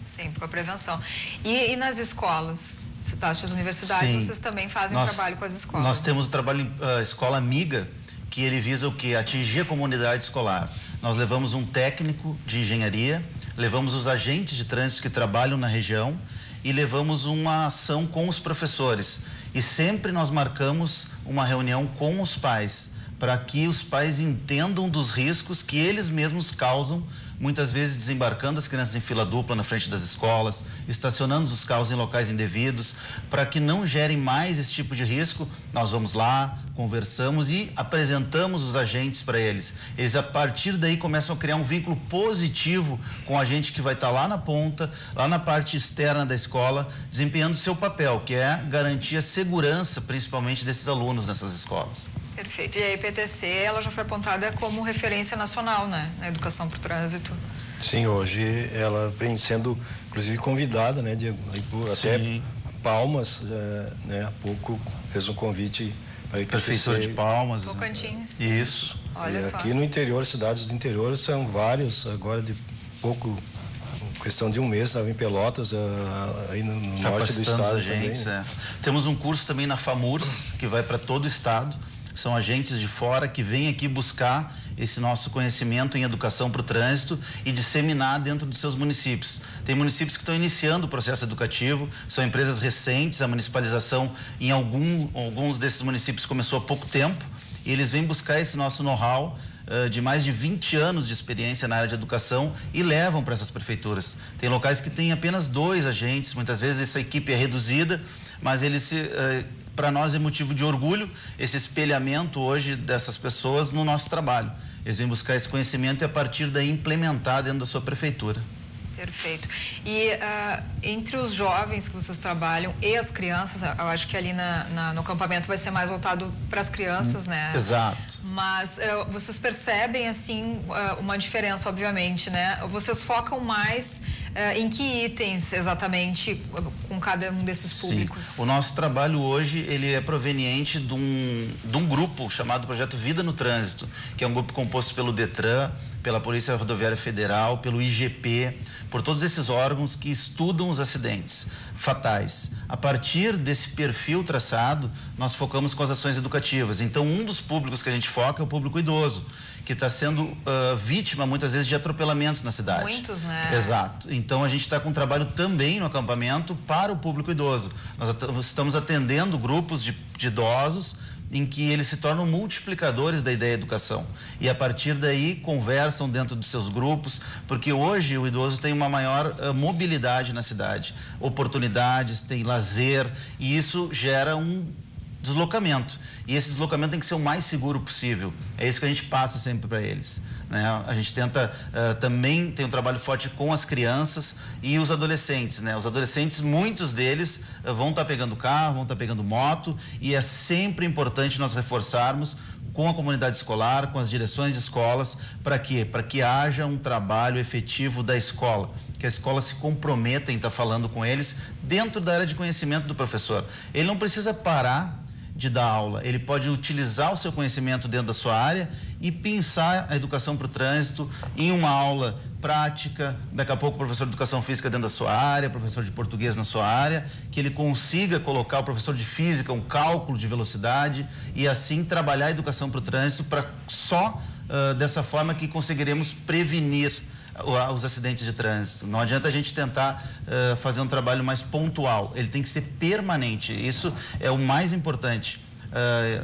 Sempre com a prevenção. E nas escolas? Citaste as universidades, sim, vocês também fazem um trabalho com as escolas? Nós temos o trabalho Escola Amiga, que ele visa o quê? Atingir a comunidade escolar. Nós levamos um técnico de engenharia, levamos os agentes de trânsito que trabalham na região e levamos uma ação com os professores. E sempre nós marcamos uma reunião com os pais, para que os pais entendam dos riscos que eles mesmos causam, muitas vezes desembarcando as crianças em fila dupla na frente das escolas, estacionando os carros em locais indevidos, para que não gerem mais esse tipo de risco. Nós vamos lá, conversamos e apresentamos os agentes para eles. Eles, a partir daí, começam a criar um vínculo positivo com a gente que vai estar lá na ponta, lá na parte externa da escola, desempenhando seu papel, que é garantir a segurança, principalmente desses alunos nessas escolas. Perfeito. E a EPTC, ela já foi apontada como referência nacional, né, na educação para o trânsito. Sim, hoje ela vem sendo, inclusive, convidada, né, Diego? Até Palmas, né, há pouco fez um convite para a EPTC. Prefeitura de Palmas. Tocantins. Isso. Olha só. Aqui no interior, cidades do interior, são vários, agora de pouco, questão de um mês, estava em Pelotas, aí no norte do estado agentes, também. Temos um curso também na FAMURS, que vai para todo o estado. São agentes de fora que vêm aqui buscar esse nosso conhecimento em educação para o trânsito e disseminar dentro dos seus municípios. Tem municípios que estão iniciando o processo educativo, são empresas recentes, a municipalização em alguns desses municípios começou há pouco tempo e eles vêm buscar esse nosso know-how de mais de 20 anos de experiência na área de educação e levam para essas prefeituras. Tem locais que têm apenas 2 agentes, muitas vezes essa equipe é reduzida, mas para nós é motivo de orgulho esse espelhamento hoje dessas pessoas no nosso trabalho. Eles vêm buscar esse conhecimento e a partir daí implementar dentro da sua prefeitura. Perfeito. E entre os jovens que vocês trabalham e as crianças, eu acho que ali no acampamento vai ser mais voltado para as crianças, né? Exato. Mas vocês percebem, assim, uma diferença, obviamente, né? Vocês focam mais em que itens, exatamente, com cada um desses públicos? Sim. O nosso trabalho hoje, ele é proveniente de um grupo chamado Projeto Vida no Trânsito, que é um grupo composto pelo Detran, pela Polícia Rodoviária Federal, pelo IGP, por todos esses órgãos que estudam os acidentes fatais. A partir desse perfil traçado, nós focamos com as ações educativas. Então, um dos públicos que a gente foca é o público idoso, que está sendo vítima, muitas vezes, de atropelamentos na cidade. Muitos, né? Exato. Então, a gente está com um trabalho também no acampamento para o público idoso. Nós estamos atendendo grupos de idosos em que eles se tornam multiplicadores da ideia de educação e a partir daí conversam dentro dos seus grupos, porque hoje o idoso tem uma maior mobilidade na cidade, oportunidades, tem lazer e isso gera um deslocamento e esse deslocamento tem que ser o mais seguro possível. É isso que a gente passa sempre para eles, né? A gente tenta também tem um trabalho forte com as crianças e os adolescentes, né? Os adolescentes, muitos deles vão estar pegando carro, vão estar pegando moto e é sempre importante nós reforçarmos com a comunidade escolar, com as direções de escolas, para quê? Para que haja um trabalho efetivo da escola, que a escola se comprometa em estar falando com eles dentro da área de conhecimento do professor. Ele não precisa parar de dar aula. Ele pode utilizar o seu conhecimento dentro da sua área e pensar a educação para o trânsito em uma aula prática, daqui a pouco professor de educação física dentro da sua área, professor de português na sua área, que ele consiga colocar o professor de física, um cálculo de velocidade e assim trabalhar a educação para o trânsito para só dessa forma que conseguiremos prevenir os acidentes de trânsito. Não adianta a gente tentar fazer um trabalho mais pontual, ele tem que ser permanente, isso é o mais importante.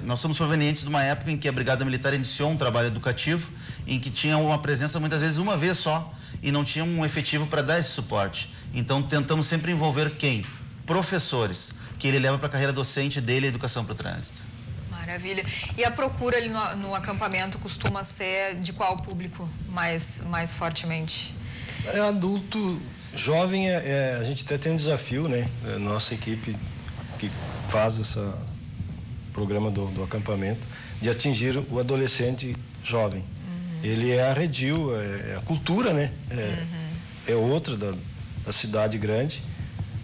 Nós somos provenientes de uma época em que a Brigada Militar iniciou um trabalho educativo, em que tinha uma presença muitas vezes uma vez só e não tinha um efetivo para dar esse suporte. Então tentamos sempre envolver quem? Professores, que ele leva para a carreira docente dele a educação para o trânsito. Maravilha. E a procura ali no acampamento costuma ser de qual público mais fortemente? É adulto, jovem, a gente até tem um desafio, né? Nossa equipe que faz esse programa do acampamento, de atingir o adolescente jovem. Ele é arredio, é a cultura, né? É outra da cidade grande.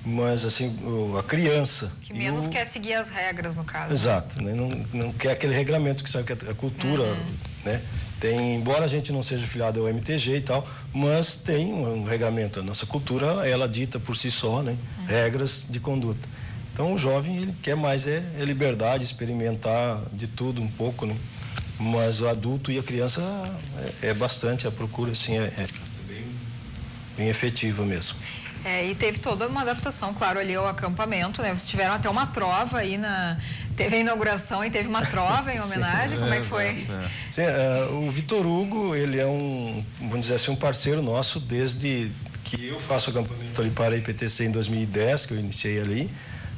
Mas, assim, a criança... Que menos quer seguir as regras, no caso. Exato, né? Não quer aquele regramento que sabe que a cultura, né? Embora a gente não seja filiado ao MTG e tal, mas tem um regramento. A nossa cultura, ela dita por si só, né? Regras de conduta. Então, o jovem, ele quer mais liberdade, experimentar de tudo um pouco, né? Mas o adulto e a criança é bastante, a procura, assim, é bem efetiva mesmo. E teve toda uma adaptação, claro, ali ao acampamento, né? Vocês tiveram até uma trova aí Teve a inauguração e teve uma trova em homenagem, como é que foi? Sim, o Vitor Hugo, ele é vamos dizer assim, um parceiro nosso desde que eu faço acampamento ali para a IPTC em 2010, que eu iniciei ali.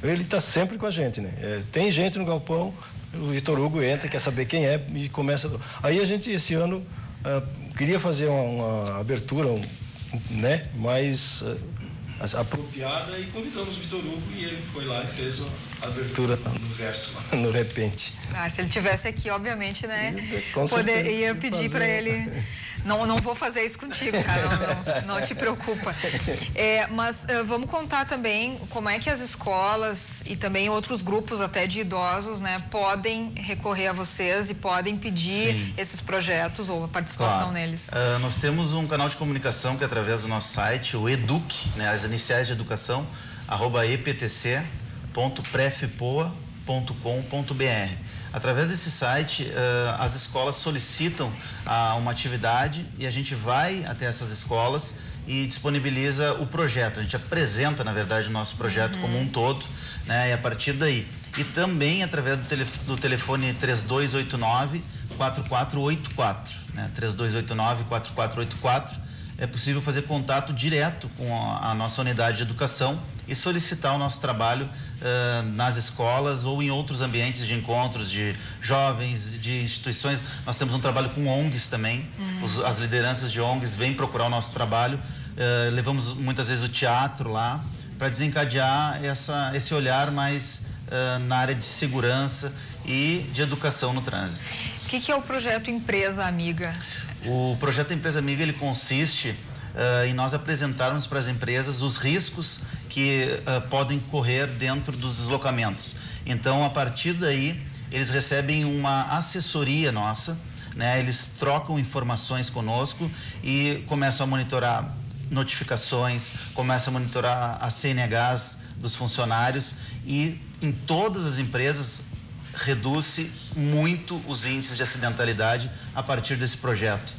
Ele está sempre com a gente, né? Tem gente no galpão, o Vitor Hugo entra, quer saber quem é e começa... Aí a gente, esse ano, queria fazer uma abertura, né? Mais... apropriada e convidamos o Vitor Hugo e ele foi lá e fez a abertura no verso, no repente. Se ele tivesse aqui, obviamente, né? Ia pedir para ele... Não vou fazer isso contigo, cara, não te preocupa. Mas vamos contar também como é que as escolas e também outros grupos até de idosos, né, podem recorrer a vocês e podem pedir esses projetos ou a participação neles. Nós temos um canal de comunicação que é através do nosso site, o Educ, né, as iniciais de educação, @eptc.prefpoa.com.br. Através desse site, as escolas solicitam uma atividade e a gente vai até essas escolas e disponibiliza o projeto. A gente apresenta, na verdade, o nosso projeto como um todo, né? E a partir daí. E também através do telefone 3289-4484, né? 3289-4484. É possível fazer contato direto com a nossa unidade de educação e solicitar o nosso trabalho nas escolas ou em outros ambientes de encontros de jovens, de instituições. Nós temos um trabalho com ONGs também. As lideranças de ONGs vêm procurar o nosso trabalho. Levamos muitas vezes o teatro lá para desencadear esse olhar mais na área de segurança e de educação no trânsito. O que é o projeto Empresa Amiga? O projeto Empresa Amiga, ele consiste em nós apresentarmos para as empresas os riscos que podem correr dentro dos deslocamentos. Então, a partir daí, eles recebem uma assessoria nossa, né? Eles trocam informações conosco e começam a monitorar notificações, começam a monitorar as CNHs dos funcionários e em todas as empresas reduz-se muito os índices de acidentalidade a partir desse projeto.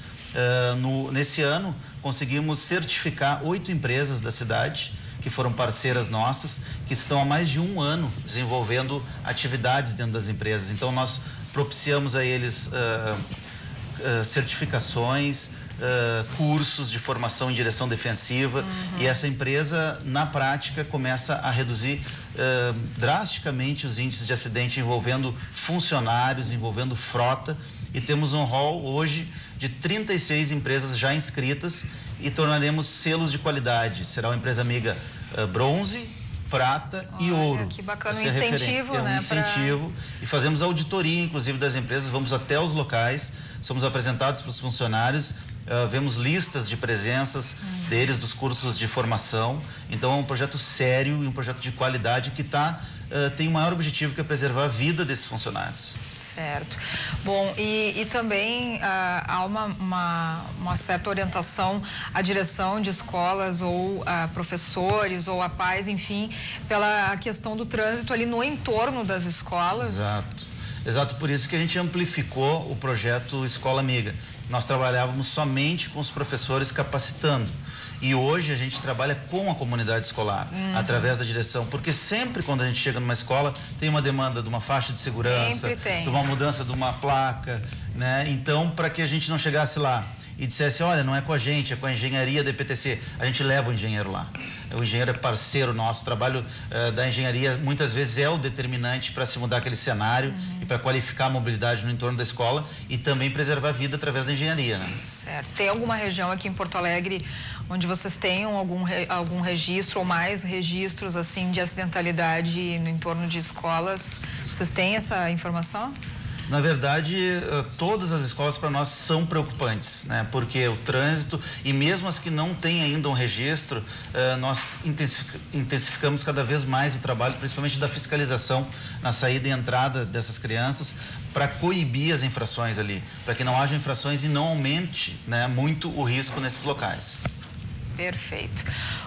Nesse ano, conseguimos certificar 8 empresas da cidade, que foram parceiras nossas, que estão há mais de um ano desenvolvendo atividades dentro das empresas. Então, nós propiciamos a eles certificações, cursos de formação em direção defensiva, e essa empresa, na prática, começa a reduzir drasticamente os índices de acidente envolvendo funcionários, envolvendo frota, e temos um rol hoje de 36 empresas já inscritas e tornaremos selos de qualidade. Será uma empresa amiga bronze, prata e ouro. Que bacana, um incentivo, né? Um incentivo. E fazemos auditoria, inclusive, das empresas, vamos até os locais, somos apresentados para os funcionários, vemos listas de presenças deles, dos cursos de formação. Então, é um projeto sério e um projeto de qualidade que está tem o maior objetivo, que é preservar a vida desses funcionários. Certo. Bom, e também há uma certa orientação à direção de escolas ou a professores ou a pais, enfim, pela questão do trânsito ali no entorno das escolas. Exato, por isso que a gente amplificou o projeto Escola Amiga. Nós trabalhávamos somente com os professores capacitando. E hoje a gente trabalha com a comunidade escolar, através da direção, porque sempre quando a gente chega numa escola tem uma demanda de uma faixa de segurança, de uma mudança de uma placa, né? Então, para que a gente não chegasse lá e dissesse, olha, não é com a gente, é com a engenharia da EPTC, a gente leva o engenheiro lá. O engenheiro é parceiro nosso, o trabalho da engenharia muitas vezes é o determinante para se mudar aquele cenário e para qualificar a mobilidade no entorno da escola e também preservar a vida através da engenharia, né? Certo. Tem alguma região aqui em Porto Alegre onde vocês tenham algum registro ou mais registros assim de acidentalidade no entorno de escolas? Vocês têm essa informação? Na verdade, todas as escolas para nós são preocupantes, né? Porque o trânsito, e mesmo as que não têm ainda um registro, nós intensificamos cada vez mais o trabalho, principalmente da fiscalização na saída e entrada dessas crianças, para coibir as infrações ali, para que não haja infrações e não aumente, né, muito o risco nesses locais. Perfeito.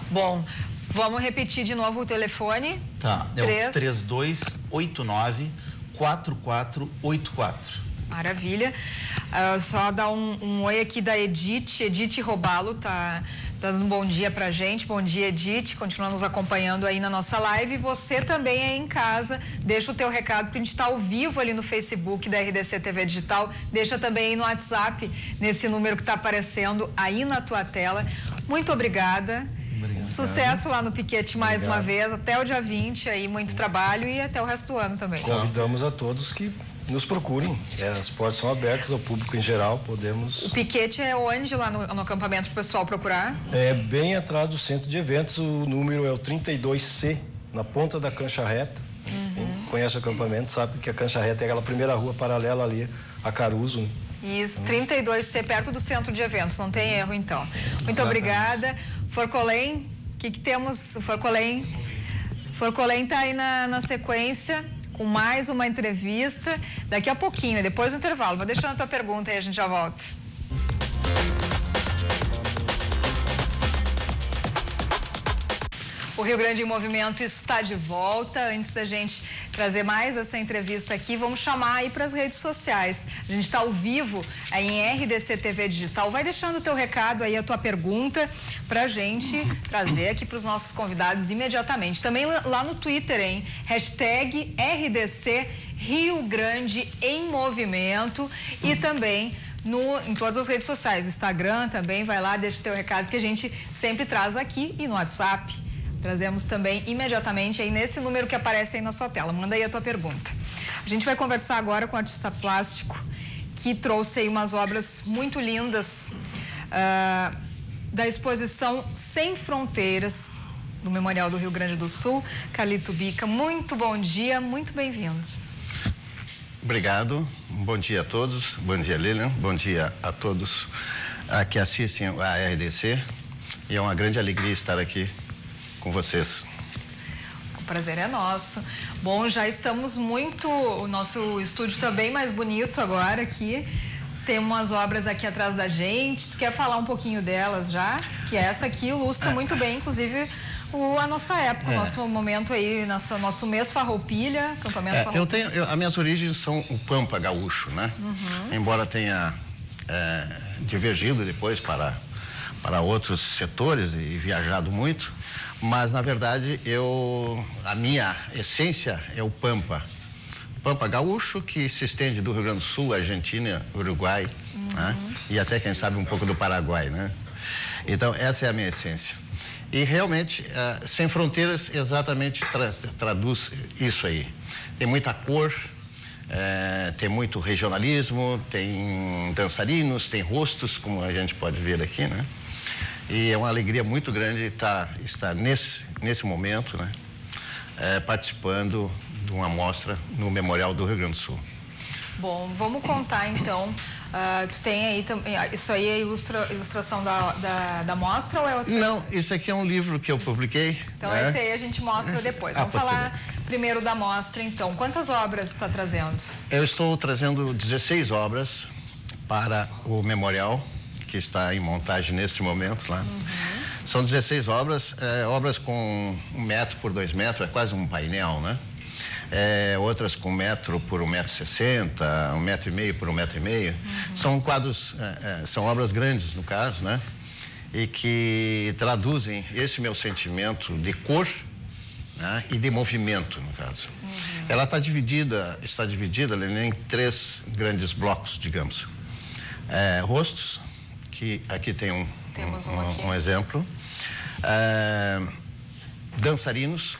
Bom, vamos repetir de novo o telefone. Tá, é o 3289-4484. Maravilha. Só dar um oi aqui da Edith Robalo, tá dando um bom dia pra gente. Bom dia, Edith. Continua nos acompanhando aí na nossa live. E você também aí em casa, deixa o teu recado, porque a gente tá ao vivo ali no Facebook da RDC TV Digital. Deixa também aí no WhatsApp, nesse número que tá aparecendo aí na tua tela. Muito obrigada. Obrigado. Sucesso lá no piquete mais uma vez, até o dia 20 aí, muito trabalho e até o resto do ano também. Convidamos a todos que nos procurem. As portas são abertas ao público em geral, podemos... O piquete é onde lá no acampamento para o pessoal procurar? É bem atrás do centro de eventos, o número é o 32C, na ponta da Cancha Reta. Quem conhece o acampamento sabe que a Cancha Reta é aquela primeira rua paralela ali a Caruso. Isso, 32C, perto do centro de eventos, não tem erro então. Muito obrigada. Forcolém, o que temos? Forcolém está aí na sequência com mais uma entrevista daqui a pouquinho, depois do intervalo. Vou deixando a tua pergunta aí, a gente já volta. O Rio Grande em Movimento está de volta. Antes da gente trazer mais essa entrevista aqui, vamos chamar aí para as redes sociais. A gente está ao vivo aí em RDC TV Digital. Vai deixando o teu recado aí, a tua pergunta, para a gente trazer aqui para os nossos convidados imediatamente. Também lá no Twitter, hein? Hashtag RDC Rio Grande em Movimento e também em todas as redes sociais. Instagram também, vai lá, deixa o teu recado que a gente sempre traz aqui e no WhatsApp. Trazemos também imediatamente aí nesse número que aparece aí na sua tela. Manda aí a tua pergunta. A gente vai conversar agora com o artista plástico que trouxe aí umas obras muito lindas da exposição Sem Fronteiras do Memorial do Rio Grande do Sul. Carlito Bica, muito bom dia, muito bem-vindo. Obrigado, bom dia a todos, bom dia Lilian, bom dia a todos que assistem a RDC e é uma grande alegria estar aqui com vocês. O prazer é nosso. Bom, já estamos o nosso estúdio está bem mais bonito agora aqui. Tem umas obras aqui atrás da gente. Tu quer falar um pouquinho delas já? Que essa aqui ilustra muito bem, inclusive, a nossa época, o nosso momento aí, nosso mês Farroupilha, acampamento Farroupilha. As minhas origens são o Pampa gaúcho, né? Embora tenha divergido depois para outros setores e viajado muito, mas na verdade a minha essência é o Pampa gaúcho, que se estende do Rio Grande do Sul, Argentina, Uruguai, né? E até quem sabe um pouco do Paraguai, né? Então essa é a minha essência. E realmente Sem Fronteiras exatamente traduz isso aí. Tem muita cor, tem muito regionalismo, tem dançarinos, tem rostos, como a gente pode ver aqui, né? E é uma alegria muito grande estar nesse momento, né? Participando de uma mostra no Memorial do Rio Grande do Sul. Bom, vamos contar então. Tu tem aí também. Isso aí é ilustração da mostra ou é outra? Não, isso aqui é um livro que eu publiquei. Então esse aí a gente mostra depois. Vamos falar primeiro da mostra, então. Quantas obras está trazendo? Eu estou trazendo 16 obras para o memorial, que está em montagem neste momento lá. São 16 obras, obras com 1 metro por 2 metros, é quase um painel, né? Outras com 1 metro por 1,60 m, 1,5 metro por 1,5 m. São quadros, são obras grandes no caso, né? E que traduzem esse meu sentimento de cor, né? E de movimento, no caso. Ela está dividida em 3 grandes blocos, digamos. Rostos, que aqui tem um exemplo. Dançarinos,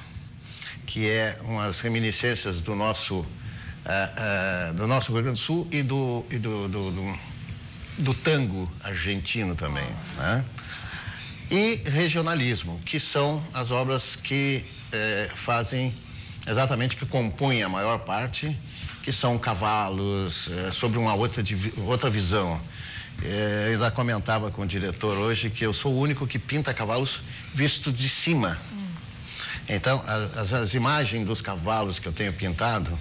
que é umas reminiscências do nosso Rio Grande do Sul e do tango argentino também, né? E regionalismo, que são as obras que fazem exatamente, que compõem a maior parte, que são cavalos, sobre uma outra visão. Eu ainda comentava com o diretor hoje que eu sou o único que pinta cavalos visto de cima. Então, as imagens dos cavalos que eu tenho pintado,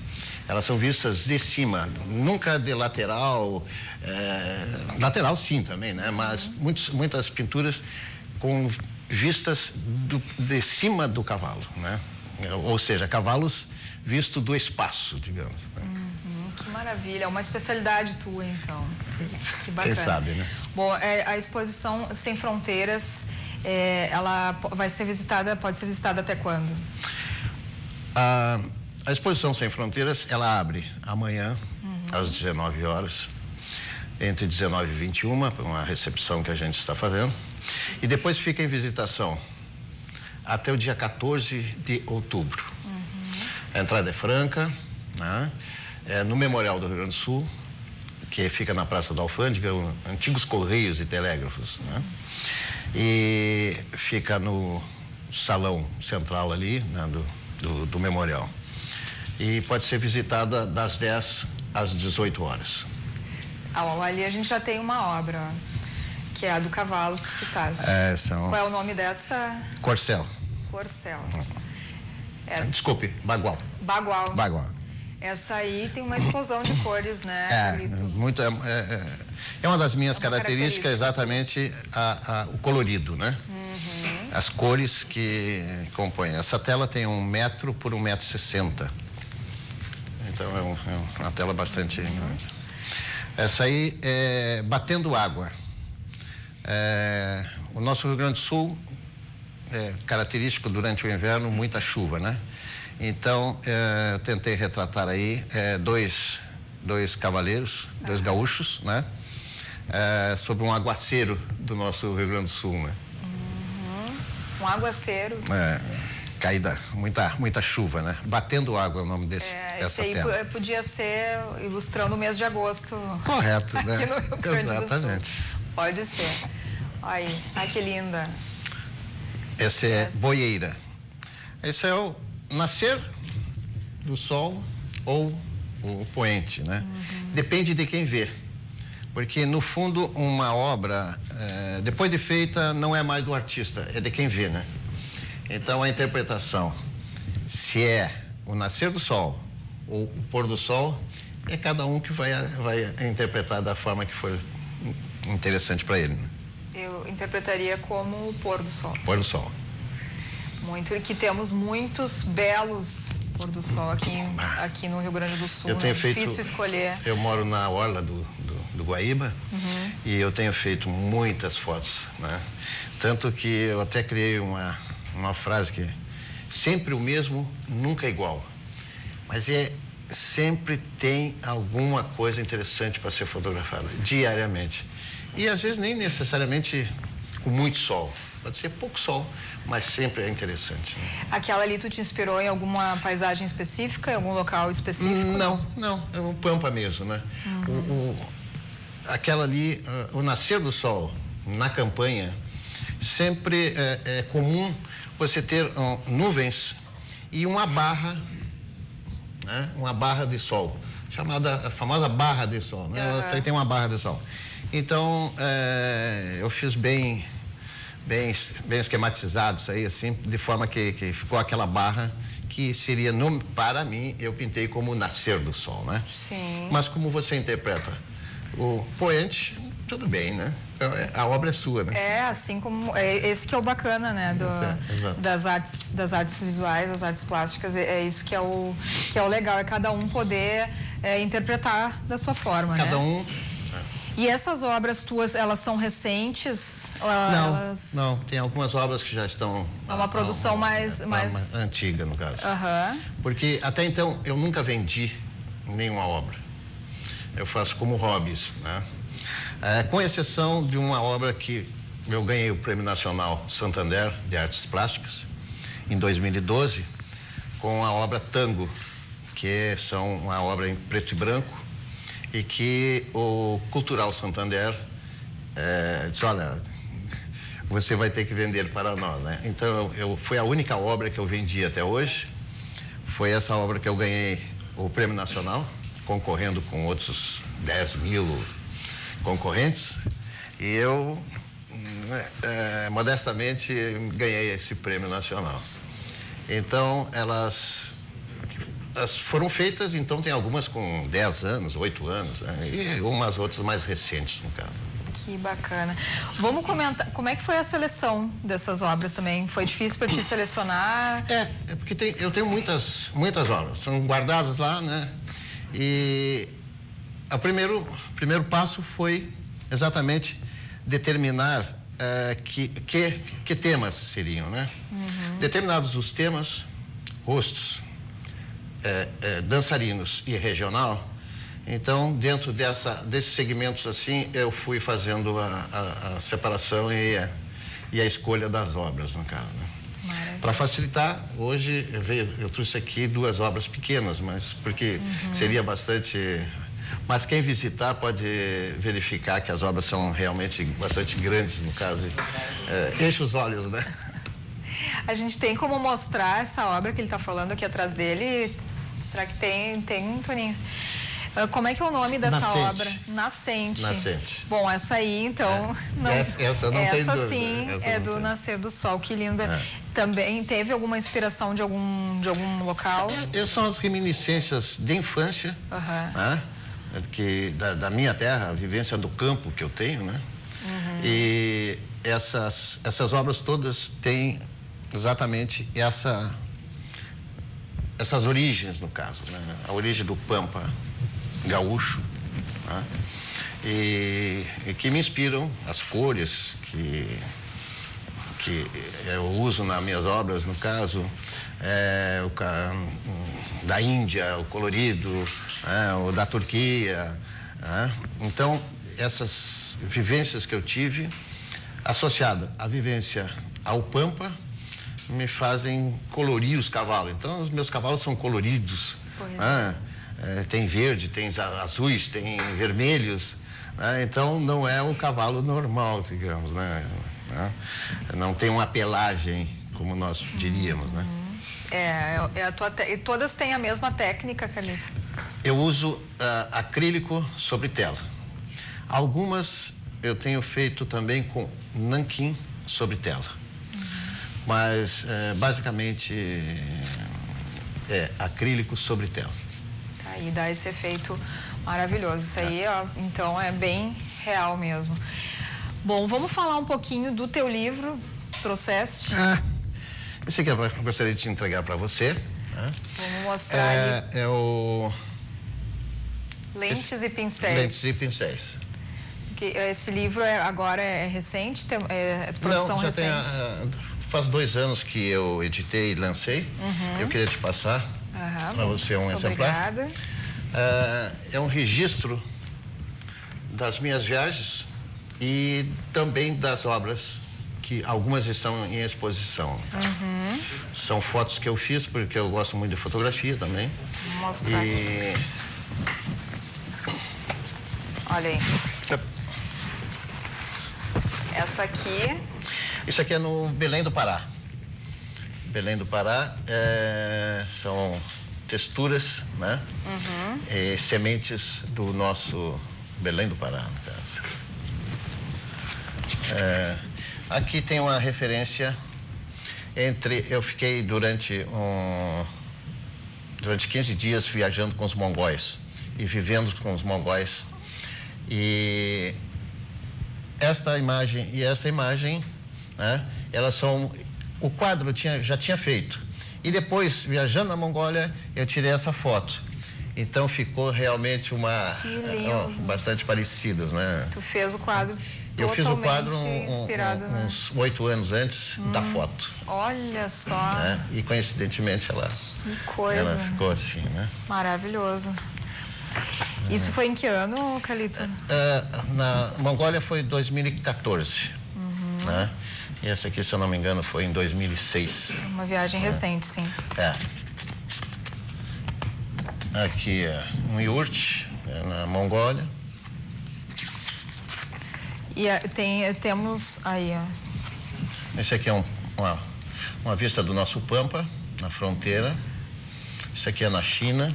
elas são vistas de cima, nunca de lateral. Lateral sim também, né? Mas muitas pinturas com vistas de cima do cavalo, né? Ou seja, cavalos visto do espaço, digamos. Né? Que maravilha, é uma especialidade tua, então. Que bacana. Quem sabe, né? Bom, a exposição Sem Fronteiras, ela pode ser visitada até quando? A exposição Sem Fronteiras, ela abre amanhã, às 19 horas, entre 19 e 21, para uma recepção que a gente está fazendo. E depois fica em visitação até o dia 14 de outubro. A entrada é franca, né? No Memorial do Rio Grande do Sul, que fica na Praça da Alfândega, antigos Correios e Telégrafos, né? E fica no salão central ali, né, do Memorial. E pode ser visitada das 10 às 18 horas. Ali a gente já tem uma obra, que é a do cavalo que citaste. Qual é o nome dessa? Corcel. Desculpe, Bagual. Bagual. Essa aí tem uma explosão de cores, né? É uma das minhas características, exatamente o colorido, né? As cores que compõem. Essa tela tem 1 metro por 1,60 m. Então é uma tela bastante grande. Essa aí é Batendo Água. O nosso Rio Grande do Sul é característico durante o inverno, muita chuva, né? Então, eu tentei retratar aí dois cavaleiros, dois gaúchos, né? Sobre um aguaceiro do nosso Rio Grande do Sul, né? Um aguaceiro. Caída, muita chuva, né? Batendo Água é o nome dessa tela. Aí podia ser ilustrando o mês de agosto. Correto, né? Aqui no Rio Grande do Sul. Exatamente. Pode ser. Aí, que linda. Essa é Boieira. Esse é o nascer do sol ou o poente, né? Depende de quem vê. Porque, no fundo, uma obra, depois de feita, não é mais do artista, é de quem vê, né? Então, a interpretação, se é o nascer do sol ou o pôr do sol, é cada um que vai interpretar da forma que for interessante para ele, né? Eu interpretaria como o pôr do sol. Pôr do sol. Muito, e que temos muitos belos pôr do sol aqui no Rio Grande do Sul. Eu tenho feito, difícil escolher. Eu moro na orla do Guaíba e eu tenho feito muitas fotos, né? Tanto que eu até criei uma frase que é sempre o mesmo, nunca igual. Mas sempre tem alguma coisa interessante para ser fotografada, diariamente. E às vezes nem necessariamente com muito sol. Pode ser pouco sol, mas sempre é interessante, né? Aquela ali, tu te inspirou em alguma paisagem específica, em algum local específico? Não, é um pampa mesmo, né? Aquela ali, o nascer do sol na campanha, sempre é comum você ter nuvens e uma barra, né? Uma barra de sol, a famosa barra de sol, né? Ela tem uma barra de sol. Então, eu fiz bem esquematizado isso aí, assim, de forma que ficou aquela barra que seria, para mim, eu pintei como Nascer do Sol, né? Sim. Mas como você interpreta o poente, tudo bem, né? A obra é sua, né? É, assim como... esse que é o bacana, né? Das artes visuais, das artes plásticas. É isso que é o legal, é cada um poder interpretar da sua forma, Cada né? um... E essas obras tuas, elas são recentes? Ou Não, tem algumas obras que já estão... É uma produção mais antiga, no caso. Aham. Porque até então eu nunca vendi nenhuma obra. Eu faço como hobbies, né? Com exceção de uma obra que eu ganhei o Prêmio Nacional Santander de Artes Plásticas em 2012 com a obra Tango, que são uma obra em preto e branco e que o Cultural Santander disse, olha, você vai ter que vender para nós, né? Então foi a única obra que eu vendi até hoje, foi essa obra que eu ganhei o Prêmio Nacional, concorrendo com outros 10 mil concorrentes, e eu modestamente ganhei esse Prêmio Nacional. Então elas foram feitas, então tem algumas com 10 anos, 8 anos, né? E umas outras mais recentes, no caso. Que bacana. Vamos comentar, como é que foi a seleção dessas obras também? Foi difícil para te selecionar? É porque eu tenho muitas obras, são guardadas lá, né? E o primeiro passo foi exatamente determinar que temas seriam, né? Determinados os temas, rostos, dançarinos e regional. Então, dentro desses segmentos assim, eu fui fazendo a separação e a escolha das obras, no caso, né? Para facilitar, hoje eu trouxe aqui 2 obras pequenas, mas porque seria bastante... Mas quem visitar pode verificar que as obras são realmente bastante grandes, no caso. Enche os olhos, né? A gente tem como mostrar essa obra que ele está falando aqui atrás dele? Será que tem, Toninho? Como é que é o nome dessa obra? Nascente. Bom, essa aí, então... Essa não tem dúvida. Sim, é do Nascer do Sol, que linda. Também teve alguma inspiração de algum local? São as reminiscências de infância, né? Da minha terra, a vivência do campo que eu tenho, né? E essas obras todas têm exatamente essas origens, no caso, né? A origem do Pampa gaúcho, né? E que me inspiram as cores que eu uso nas minhas obras, no caso, da Índia, o colorido, o da Turquia, né? Então, essas vivências que eu tive, associada à vivência ao Pampa, me fazem colorir os cavalos. Então, os meus cavalos são coloridos. Tem verde, tem azuis, tem vermelhos, né? Então não é o cavalo normal, digamos, né? Não tem uma pelagem, como nós diríamos, né? E todas têm a mesma técnica, Carlito? Eu uso acrílico sobre tela. Algumas eu tenho feito também com nanquim sobre tela. Mas basicamente acrílico sobre tela. E dá esse efeito maravilhoso. Isso aí, ó, então, é bem real mesmo. Bom, vamos falar um pouquinho do teu livro, trouxeste? Esse aqui eu gostaria de entregar para você. Vamos mostrar ali. É o... Lentes e Pincéis. Lentes e Pincéis. Esse livro agora é recente? É produção Não, já recente? Faz 2 anos que eu editei e lancei. Eu queria te passar para você um exemplar. Obrigada. É um registro das minhas viagens e também das obras, que algumas estão em exposição. São fotos que eu fiz, porque eu gosto muito de fotografia também. Vou mostrar aqui. Olha aí. Essa aqui... Isso aqui é no Belém do Pará. Belém do Pará são texturas, né? E sementes do nosso Belém do Pará, no caso. Aqui tem uma referência eu fiquei durante durante 15 dias viajando com os mongóis e vivendo com os mongóis. E esta imagem e esta imagem, né, elas são... O quadro já tinha feito. E depois, viajando na Mongólia, eu tirei essa foto. Então ficou realmente bastante parecidos, né? Tu fez o quadro eu fiz o quadro inspirado, uns 8 anos antes da foto. Olha só. Né? E coincidentemente ela ficou assim, né? Maravilhoso. Isso foi em que ano, Calito? Na Mongólia foi 2014. Né? E essa aqui, se eu não me engano, foi em 2006. Uma viagem recente, sim. Aqui é um iurte, na Mongólia. E temos aí, ó. Esse aqui é uma vista do nosso Pampa, na fronteira. Isso aqui é na China.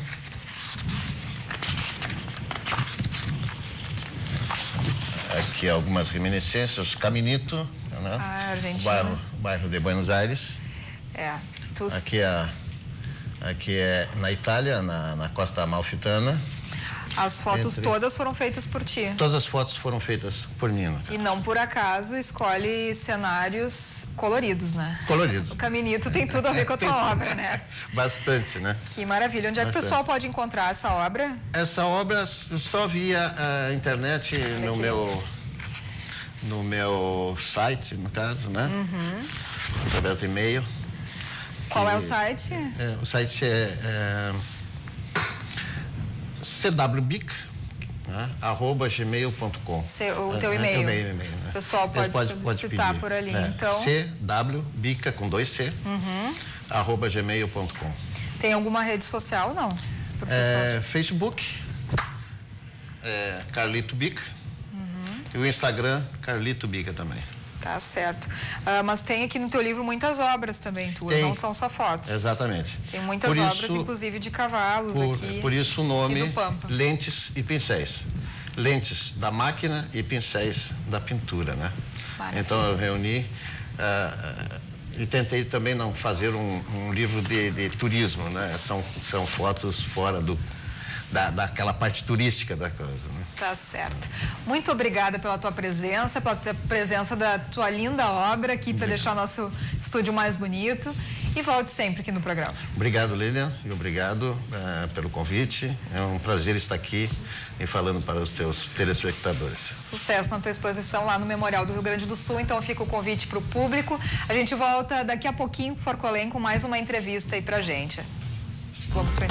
Aqui algumas reminiscências, Caminito, né? Argentina. O bairro de Buenos Aires. Aqui é na Itália, na Costa Amalfitana. As fotos todas foram feitas por ti? Todas as fotos foram feitas por mim. E não por acaso escolhe cenários coloridos, né? Coloridos. O Caminito tem tudo a ver com a tua obra, né? Bastante, né? Que maravilha. Onde é que o pessoal pode encontrar essa obra? Essa obra eu só via a internet no meu site, no caso, né? Através do e-mail. Qual é o site? O site é cwbic, né, @gmail.com. O teu e-mail. Né? O pessoal pode solicitar por ali. Então, cwbic com 2 C, @gmail.com. Tem alguma rede social, não? Facebook, Carlito Bica, e o Instagram, Carlito Bica também. Tá certo. Mas tem aqui no teu livro muitas obras também tuas, não são só fotos. Exatamente. Tem muitas obras, inclusive de cavalos aqui. Por isso o nome Lentes e Pincéis. Lentes da máquina e pincéis da pintura, né? Maravilha. Então eu reuni e tentei também não fazer um livro de turismo, né? São fotos fora daquela parte turística da coisa, né? Tá certo. Muito obrigada pela tua presença, pela presença da tua linda obra aqui para deixar o nosso estúdio mais bonito. E volte sempre aqui no programa. Obrigado, Lilian, e obrigado pelo convite. É um prazer estar aqui e falando para os teus telespectadores. Sucesso na tua exposição lá no Memorial do Rio Grande do Sul. Então fica o convite para o público. A gente volta daqui a pouquinho, Forcolém, com mais uma entrevista aí pra gente. Vamos ver.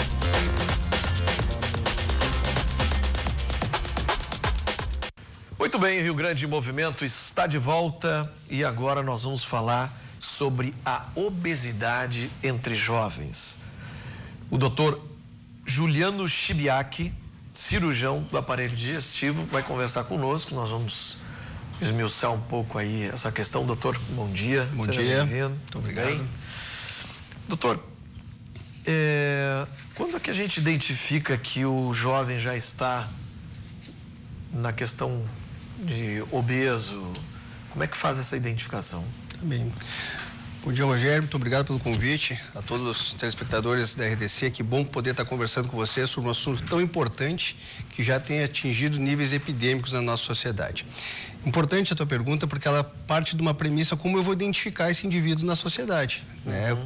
Muito bem, Rio Grande em Movimento está de volta e agora nós vamos falar sobre a obesidade entre jovens. O doutor Juliano Chibiaki, cirurgião do aparelho digestivo, vai conversar conosco. Nós vamos esmiuçar um pouco aí essa questão. Doutor, bom dia. Bom dia. Muito obrigado. Bem. Doutor, quando é que a gente identifica que o jovem já está na questão de obeso? Como é que faz essa identificação? Tá bem. Bom dia, Rogério. Muito obrigado pelo convite. A todos os telespectadores da RDC, que bom poder estar conversando com vocês sobre um assunto tão importante que já tem atingido níveis epidêmicos na nossa sociedade. Importante a tua pergunta porque ela parte de uma premissa: como eu vou identificar esse indivíduo na sociedade, né?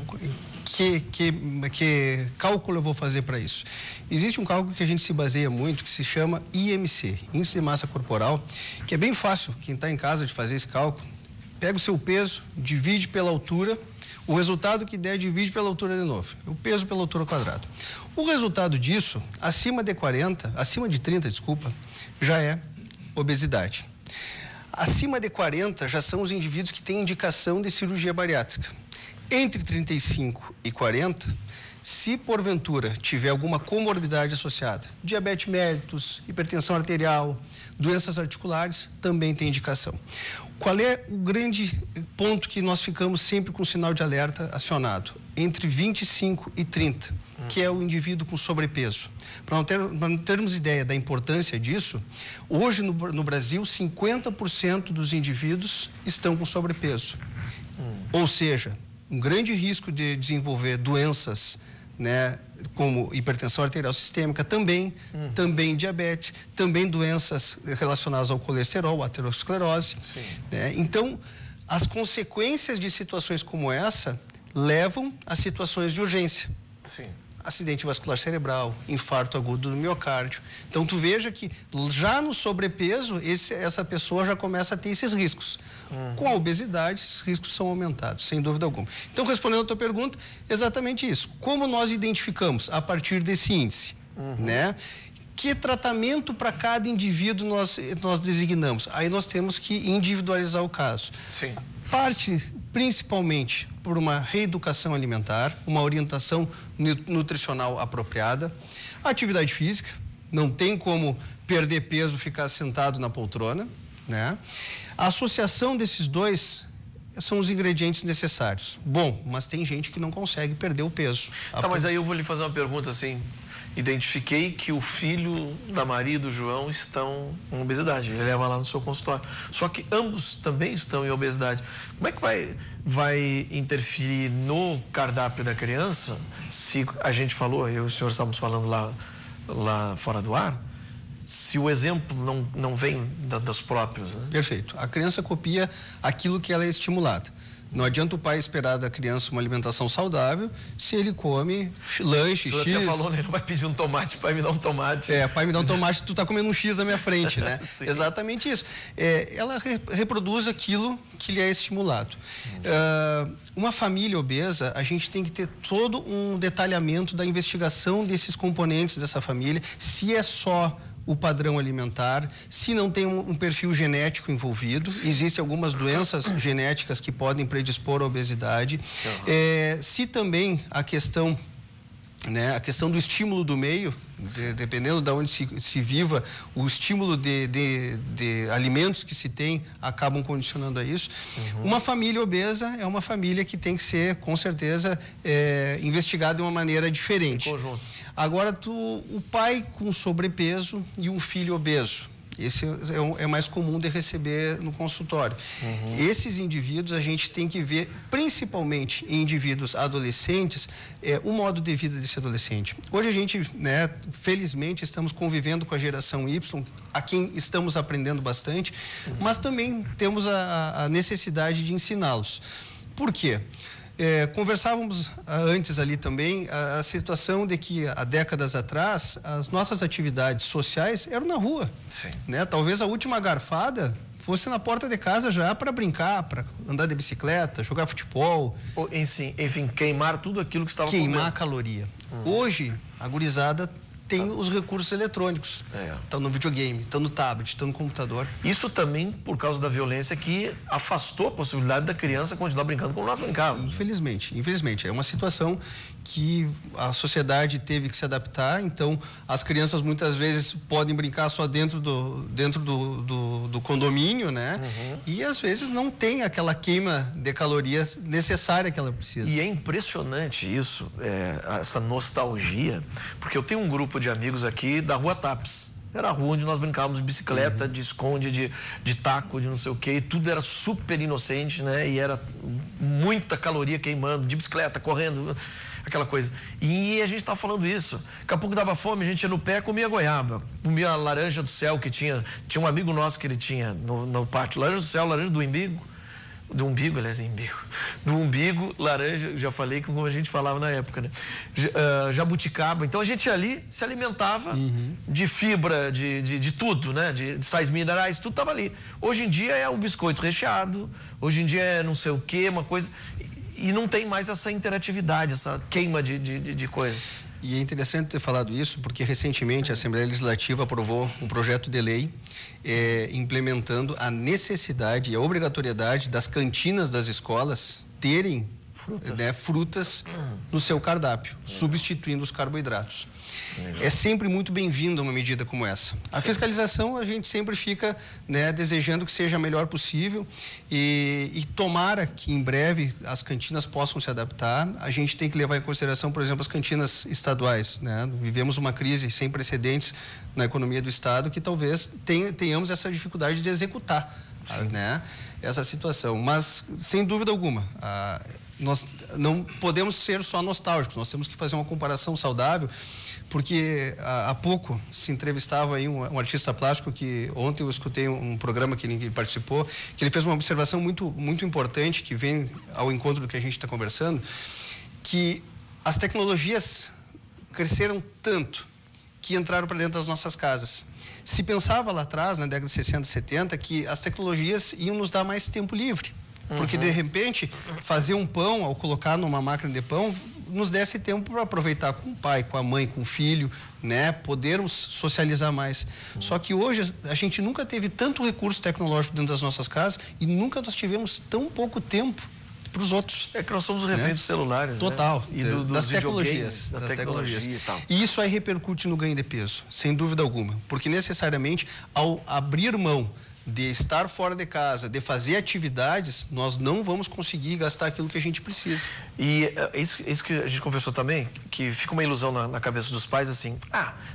Que cálculo eu vou fazer para isso? Existe um cálculo que a gente se baseia muito, que se chama IMC, Índice de Massa Corporal, que é bem fácil, quem está em casa, de fazer esse cálculo. Pega o seu peso, divide pela altura, o resultado que der, divide pela altura de novo. O peso pela altura ao quadrado. O resultado disso, acima de 30, já é obesidade. Acima de 40 já são os indivíduos que têm indicação de cirurgia bariátrica. Entre 35 e 40, se porventura tiver alguma comorbidade associada, diabetes mellitus, hipertensão arterial, doenças articulares, também tem indicação. Qual é o grande ponto que nós ficamos sempre com o sinal de alerta acionado? Entre 25 e 30, que é o indivíduo com sobrepeso. Para não termos ideia da importância disso, hoje no Brasil, 50% dos indivíduos estão com sobrepeso. Ou seja, um grande risco de desenvolver doenças né, como hipertensão arterial sistêmica, também diabetes, também doenças relacionadas ao colesterol, aterosclerose. Né? Então, as consequências de situações como essa levam a situações de urgência. Sim. Acidente vascular cerebral, infarto agudo do miocárdio. Então, tu veja que já no sobrepeso, essa pessoa já começa a ter esses riscos. Com a obesidade, esses riscos são aumentados, sem dúvida alguma. Então, respondendo a tua pergunta, exatamente isso. Como nós identificamos a partir desse índice, né? Que tratamento para cada indivíduo nós designamos? Aí nós temos que individualizar o caso. Sim. Parte principalmente por uma reeducação alimentar, uma orientação nutricional apropriada, atividade física, não tem como perder peso, ficar sentado na poltrona, né? A associação desses dois são os ingredientes necessários. Bom, mas tem gente que não consegue perder o peso. Tá, mas aí eu vou lhe fazer uma pergunta assim. Identifiquei que o filho da Maria e do João estão com obesidade. Ele leva lá no seu consultório. Só que ambos também estão em obesidade. Como é que vai interferir no cardápio da criança? Se a gente falou, eu e o senhor estávamos falando lá fora do ar, se o exemplo não vem dos próprios, né? Perfeito. A criança copia aquilo que ela é estimulada. Não adianta o pai esperar da criança uma alimentação saudável se ele come lanche, X. O senhor até falou, né? Ele não vai pedir um tomate, pai me dá um tomate. Pai me dá um tomate, tu tá comendo um X na minha frente, né? Exatamente isso. Ela reproduz aquilo que lhe é estimulado. Uma família obesa, a gente tem que ter todo um detalhamento da investigação desses componentes dessa família, se é só o padrão alimentar, se não tem um perfil genético envolvido, existem algumas doenças genéticas que podem predispor à obesidade, se também a questão do estímulo do meio, dependendo de onde se viva, o estímulo de alimentos que se tem acabam condicionando a isso. Uma família obesa é uma família que tem que ser, com certeza, investigada de uma maneira diferente. Em conjunto. Agora, o pai com sobrepeso e um filho obeso. Esse é mais comum de receber no consultório. Esses indivíduos a gente tem que ver, principalmente em indivíduos adolescentes, o modo de vida desse adolescente. Hoje a gente, felizmente, estamos convivendo com a geração Y, a quem estamos aprendendo bastante, mas também temos a necessidade de ensiná-los. Por quê? Conversávamos antes ali também a situação de que há décadas atrás as nossas atividades sociais eram na rua. Sim. Né? Talvez a última garfada fosse na porta de casa já para brincar, para andar de bicicleta, jogar futebol. Enfim, queimar tudo aquilo que estava comendo. Queimar caloria. Hoje, a gurizada tem os recursos eletrônicos. Estão no videogame, estão no tablet, estão no computador. Isso também por causa da violência que afastou a possibilidade da criança continuar brincando como nós brincávamos. Infelizmente. É uma situação que a sociedade teve que se adaptar, então as crianças muitas vezes podem brincar só dentro do condomínio, né? E às vezes não tem aquela queima de calorias necessária que ela precisa. E é impressionante isso, essa nostalgia, porque eu tenho um grupo de amigos aqui da Rua Tapes. Era a rua onde nós brincávamos de bicicleta, de esconde, de taco, de não sei o quê. E tudo era super inocente, né? E era muita caloria queimando, de bicicleta, correndo, aquela coisa. E a gente estava falando isso. Daqui a pouco dava fome, a gente ia no pé, comia goiaba. Comia a laranja do céu que tinha. Tinha um amigo nosso que ele tinha no pátio. Laranja do céu, laranja do umbigo. Do umbigo, aliás, do umbigo, laranja, já falei como a gente falava na época, né? Jabuticaba. Então a gente ali se alimentava de fibra, de tudo, né? De sais minerais, tudo estava ali. Hoje em dia é um biscoito recheado, hoje em dia é não sei o quê, uma coisa. E não tem mais essa interatividade, essa queima de coisa. E é interessante ter falado isso, porque recentemente a Assembleia Legislativa aprovou um projeto de lei implementando a necessidade e a obrigatoriedade das cantinas das escolas terem frutas no seu cardápio, substituindo os carboidratos. É sempre muito bem-vindo uma medida como essa. A fiscalização, a gente sempre fica desejando que seja a melhor possível e tomara que em breve as cantinas possam se adaptar. A gente tem que levar em consideração, por exemplo, as cantinas estaduais, né? Vivemos uma crise sem precedentes na economia do Estado que talvez tenhamos essa dificuldade de executar essa situação. Mas, sem dúvida alguma, nós não podemos ser só nostálgicos, nós temos que fazer uma comparação saudável, porque há pouco se entrevistava aí um artista plástico que ontem eu escutei um programa que ele participou, que ele fez uma observação muito importante que vem ao encontro do que a gente está conversando, que as tecnologias cresceram tanto que entraram para dentro das nossas casas. Se pensava lá atrás, na década de 60, 70, que as tecnologias iam nos dar mais tempo livre. Porque, de repente, fazer um pão, ao colocar numa máquina de pão, nos desse tempo para aproveitar com o pai, com a mãe, com o filho, né? Podermos socializar mais. Só que hoje a gente nunca teve tanto recurso tecnológico dentro das nossas casas e nunca nós tivemos tão pouco tempo para os outros. É que nós somos reféns dos celulares, total, né? E das tecnologias, da tecnologia e tal. E isso aí repercute no ganho de peso, sem dúvida alguma. Porque necessariamente, ao abrir mão de estar fora de casa, de fazer atividades, nós não vamos conseguir gastar aquilo que a gente precisa. E isso que a gente conversou também, que fica uma ilusão na cabeça dos pais, assim,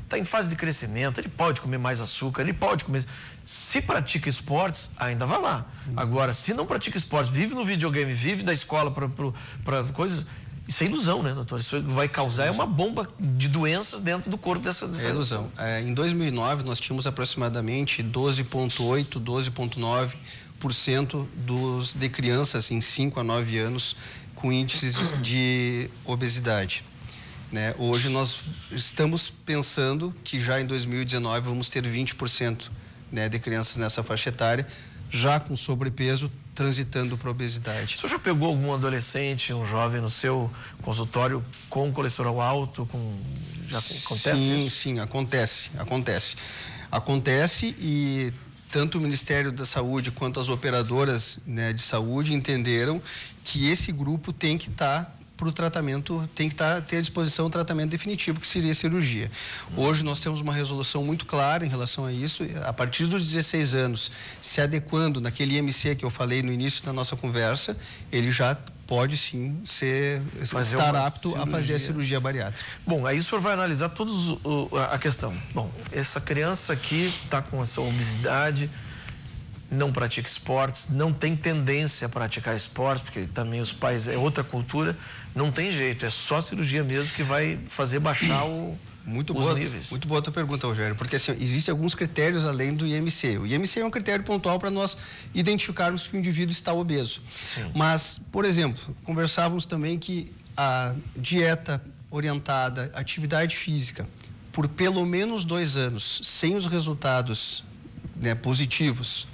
tá em fase de crescimento, ele pode comer mais açúcar, ele pode comer... Se pratica esportes, ainda vai lá. Agora, se não pratica esportes, vive no videogame, vive da escola para coisas... Isso é ilusão, né, doutor? Isso vai causar uma bomba de doenças dentro do corpo dessa... É ilusão. Em 2009, nós tínhamos aproximadamente 12,8%, 12,9% de crianças em 5 a 9 anos com índices de obesidade. Né? Hoje nós estamos pensando que já em 2019 vamos ter 20%, né, de crianças nessa faixa etária, já com sobrepeso, transitando para a obesidade. O senhor já pegou algum adolescente, um jovem no seu consultório com colesterol alto? Já acontece isso? Sim, acontece. Acontece e tanto o Ministério da Saúde quanto as operadoras, né, de saúde entenderam que esse grupo tem que estar para o tratamento, tem que ter à disposição o tratamento definitivo, que seria a cirurgia. Hoje nós temos uma resolução muito clara em relação a isso, a partir dos 16 anos, se adequando naquele IMC que eu falei no início da nossa conversa, ele já pode sim estar apto a fazer a cirurgia bariátrica. Bom, aí o senhor vai analisar todos a questão. Bom, essa criança aqui está com essa obesidade, não pratica esportes, não tem tendência a praticar esportes, porque também os pais, é outra cultura, não tem jeito, é só cirurgia mesmo que vai fazer baixar os níveis. Muito boa a tua pergunta, Rogério, porque assim, existem alguns critérios além do IMC. O IMC é um critério pontual para nós identificarmos que o indivíduo está obeso. Sim. Mas, por exemplo, conversávamos também que a dieta orientada, atividade física, por pelo menos 2 anos, sem os resultados, né, positivos,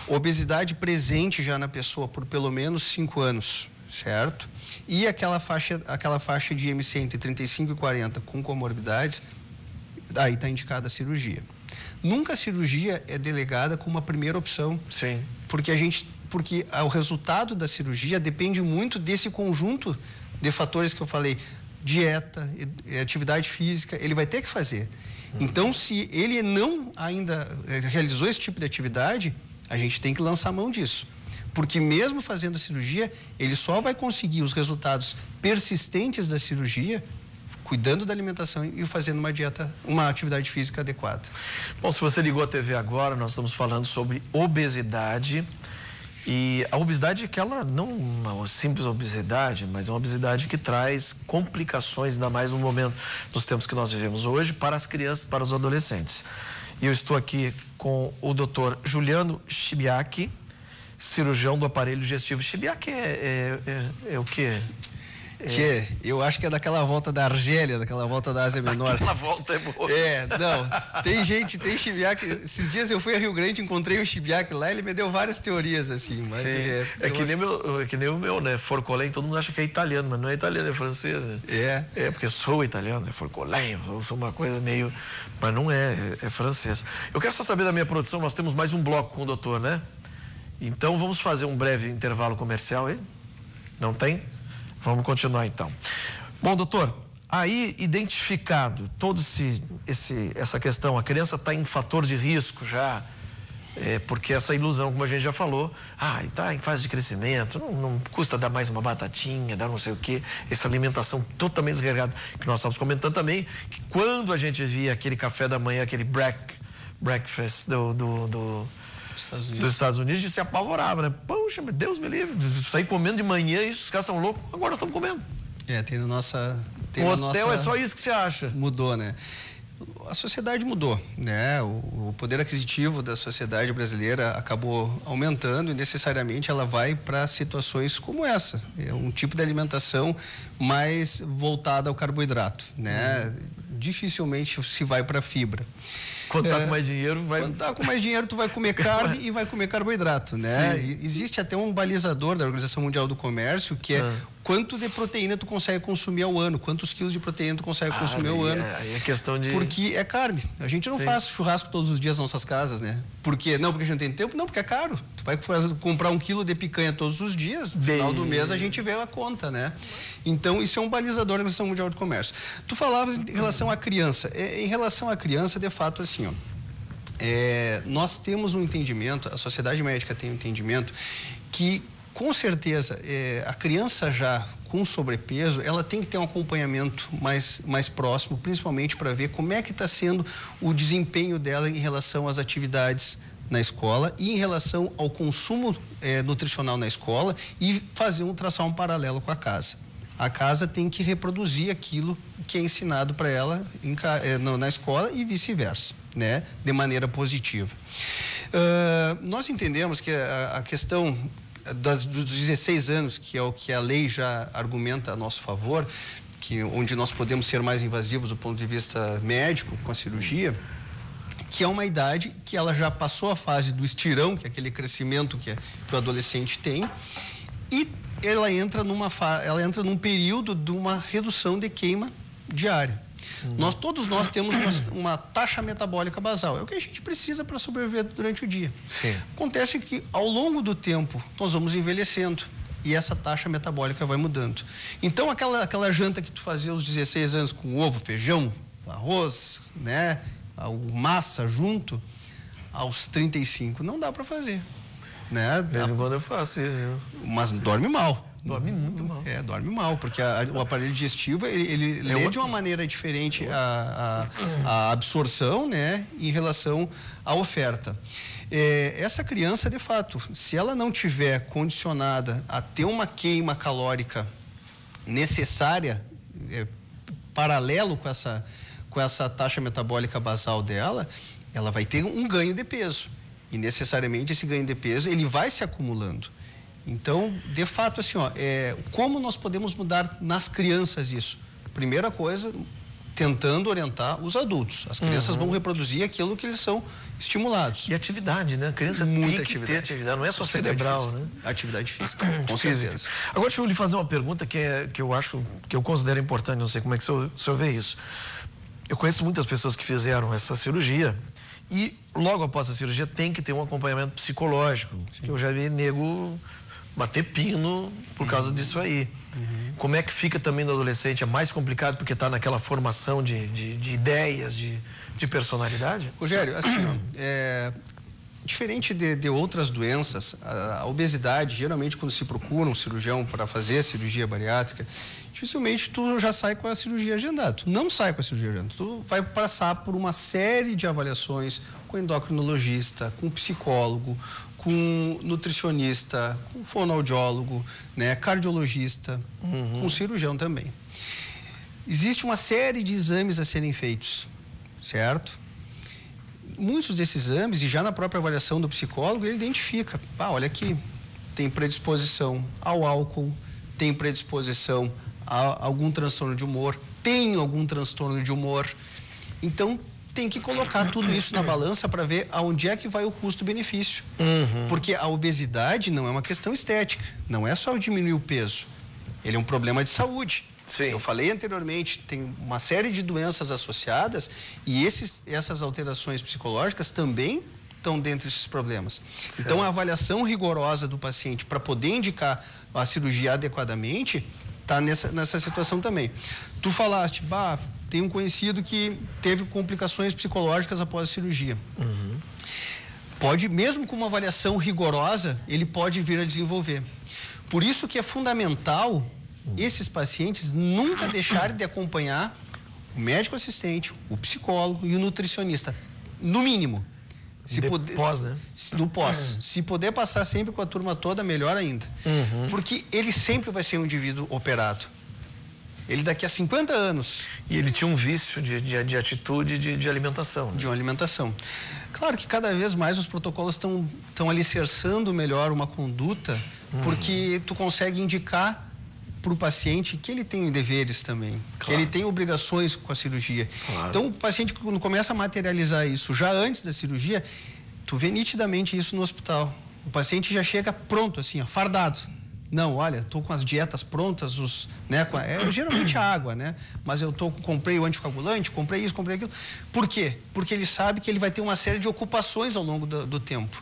obesidade presente já na pessoa por pelo menos 5 anos, certo? E aquela faixa de IMC entre 35 e 40 com comorbidades, aí está indicada a cirurgia. Nunca a cirurgia é delegada como uma primeira opção. Sim. Porque o resultado da cirurgia depende muito desse conjunto de fatores que eu falei, dieta, atividade física, ele vai ter que fazer. Então, se ele não ainda realizou esse tipo de atividade, a gente tem que lançar mão disso. Porque mesmo fazendo a cirurgia, ele só vai conseguir os resultados persistentes da cirurgia cuidando da alimentação e fazendo uma atividade física adequada. Bom, se você ligou a TV agora, nós estamos falando sobre obesidade. E a obesidade é aquela, não uma simples obesidade, mas é uma obesidade que traz complicações, ainda mais no momento dos tempos que nós vivemos hoje, para as crianças, para os adolescentes. E eu estou aqui com o Dr. Juliano Chibiaque, cirurgião do aparelho digestivo. Chibiaque é o quê? Eu acho que é daquela volta da Argélia, daquela volta da Ásia Menor. Aquela volta é boa. Não, tem Chibiaque. Esses dias eu fui a Rio Grande, encontrei um Chibiaque lá, ele me deu várias teorias, assim. Mas que nem o meu, né? Forcolém, todo mundo acha que é italiano, mas não é italiano, é francês. Né? É, porque sou italiano, é Forcolém, eu sou uma coisa meio... Mas não é francês. Eu quero só saber da minha produção, nós temos mais um bloco com o doutor, né? Então vamos fazer um breve intervalo comercial aí? Não tem? Vamos continuar então. Bom, doutor, aí identificado toda essa questão, a criança está em fator de risco já, porque essa ilusão, como a gente já falou, está em fase de crescimento, não custa dar mais uma batatinha, dar não sei o quê, essa alimentação totalmente desregulada, que nós estamos comentando também, que quando a gente via aquele café da manhã, aquele breakfast dos Estados Unidos e se apavorava, né? Poxa, Deus me livre, sair comendo de manhã, isso, os caras são loucos, agora nós estamos comendo. Tem na nossa... O hotel é só isso que você acha. Mudou, né? A sociedade mudou, né? O poder aquisitivo da sociedade brasileira acabou aumentando e necessariamente ela vai para situações como essa. É um tipo de alimentação mais voltada ao carboidrato, né? Dificilmente se vai para fibra. Quando tá com mais dinheiro, vai... Quando tá com mais dinheiro, tu vai comer carne e vai comer carboidrato, né? Existe até um balizador da Organização Mundial do Comércio, que é quanto de proteína tu consegue consumir ao ano, quantos quilos de proteína tu consegue consumir ao ano. Aí é questão de... Porque é carne. A gente não faz churrasco todos os dias nas nossas casas, né? Por quê? Não porque a gente não tem tempo, não, porque é caro. Tu vai comprar 1 quilo de picanha todos os dias, no final do mês a gente vê a conta, né? Então, isso é um balizador da Organização Mundial do Comércio. Tu falavas em relação à criança. Em relação à criança, de fato, assim, ó, nós temos um entendimento, a sociedade médica tem um entendimento que, com certeza, a criança já com sobrepeso, ela tem que ter um acompanhamento mais próximo, principalmente para ver como é que está sendo o desempenho dela em relação às atividades na escola e em relação ao consumo nutricional na escola e traçar um paralelo com a casa. A casa tem que reproduzir aquilo que é ensinado para ela na escola e vice-versa, né? De maneira positiva. Nós entendemos que a questão dos 16 anos, que é o que a lei já argumenta a nosso favor, onde nós podemos ser mais invasivos do ponto de vista médico com a cirurgia, que é uma idade que ela já passou a fase do estirão, que é aquele crescimento que o adolescente tem, e ela entra num período de uma redução de queima diária. Todos nós temos uma taxa metabólica basal. É o que a gente precisa para sobreviver durante o dia. Sim. Acontece que, ao longo do tempo, nós vamos envelhecendo e essa taxa metabólica vai mudando. Então, aquela janta que tu fazia aos 16 anos com ovo, feijão, arroz, né, massa junto, aos 35 não dá para fazer. Né? De vez em quando eu faço isso. Mas dorme mal. Dorme muito mal. Dorme mal, porque o aparelho digestivo, ele lê de uma maneira diferente a absorção, né, em relação à oferta. Essa criança, de fato, se ela não tiver condicionada a ter uma queima calórica necessária, paralelo com essa taxa metabólica basal dela, ela vai ter um ganho de peso. E necessariamente esse ganho de peso, ele vai se acumulando. Então, de fato, assim, como nós podemos mudar nas crianças isso? Primeira coisa, tentando orientar os adultos. As crianças vão reproduzir aquilo que eles são estimulados. E atividade, né? A criança tem que ter atividade, não é só cerebral, né? Atividade física, com certeza. Agora, deixa eu lhe fazer uma pergunta que eu considero importante, não sei como é que o senhor vê isso. Eu conheço muitas pessoas que fizeram essa cirurgia e logo após a cirurgia tem que ter um acompanhamento psicológico. Eu já vi nego bater pino por causa disso aí. Como é que fica também no adolescente? É mais complicado porque está naquela formação de ideias, de personalidade? Rogério, assim, diferente de outras doenças, a obesidade, geralmente quando se procura um cirurgião para fazer a cirurgia bariátrica, dificilmente tu já sai com a cirurgia agendada. Tu não sai com a cirurgia agendada. Tu vai passar por uma série de avaliações com endocrinologista, com psicólogo, com nutricionista, com fonoaudiólogo, né, cardiologista, com cirurgião também. Existe uma série de exames a serem feitos, certo? Muitos desses exames, e já na própria avaliação do psicólogo, ele identifica, olha aqui, tem predisposição ao álcool, tem predisposição a algum transtorno de humor, tem algum transtorno de humor. Então, tem que colocar tudo isso na balança para ver aonde é que vai o custo-benefício. Porque a obesidade não é uma questão estética, não é só diminuir o peso, ele é um problema de saúde. Sim. Eu falei anteriormente, tem uma série de doenças associadas e essas alterações psicológicas também estão dentro desses problemas. Certo. Então, a avaliação rigorosa do paciente para poder indicar a cirurgia adequadamente está nessa situação também. Tu falaste, tem um conhecido que teve complicações psicológicas após a cirurgia. Pode, mesmo com uma avaliação rigorosa, ele pode vir a desenvolver. Por isso que é fundamental esses pacientes nunca deixarem de acompanhar o médico assistente, o psicólogo e o nutricionista, no mínimo. Pós, né? No pós. Se puder passar sempre com a turma toda, melhor ainda. Porque ele sempre vai ser um indivíduo operado. Ele daqui a 50 anos... E ele tinha um vício de atitude de alimentação. Né? De uma alimentação. Claro que cada vez mais os protocolos estão alicerçando melhor uma conduta, porque tu consegue indicar para o paciente que ele tem deveres também, que ele tem obrigações com a cirurgia. Então, o paciente, quando começa a materializar isso já antes da cirurgia, tu vê nitidamente isso no hospital. O paciente já chega pronto, assim, ó, fardado. Não, olha, estou com as dietas prontas, geralmente a água, né? Mas eu comprei o anticoagulante, comprei isso, comprei aquilo. Por quê? Porque ele sabe que ele vai ter uma série de ocupações ao longo do tempo.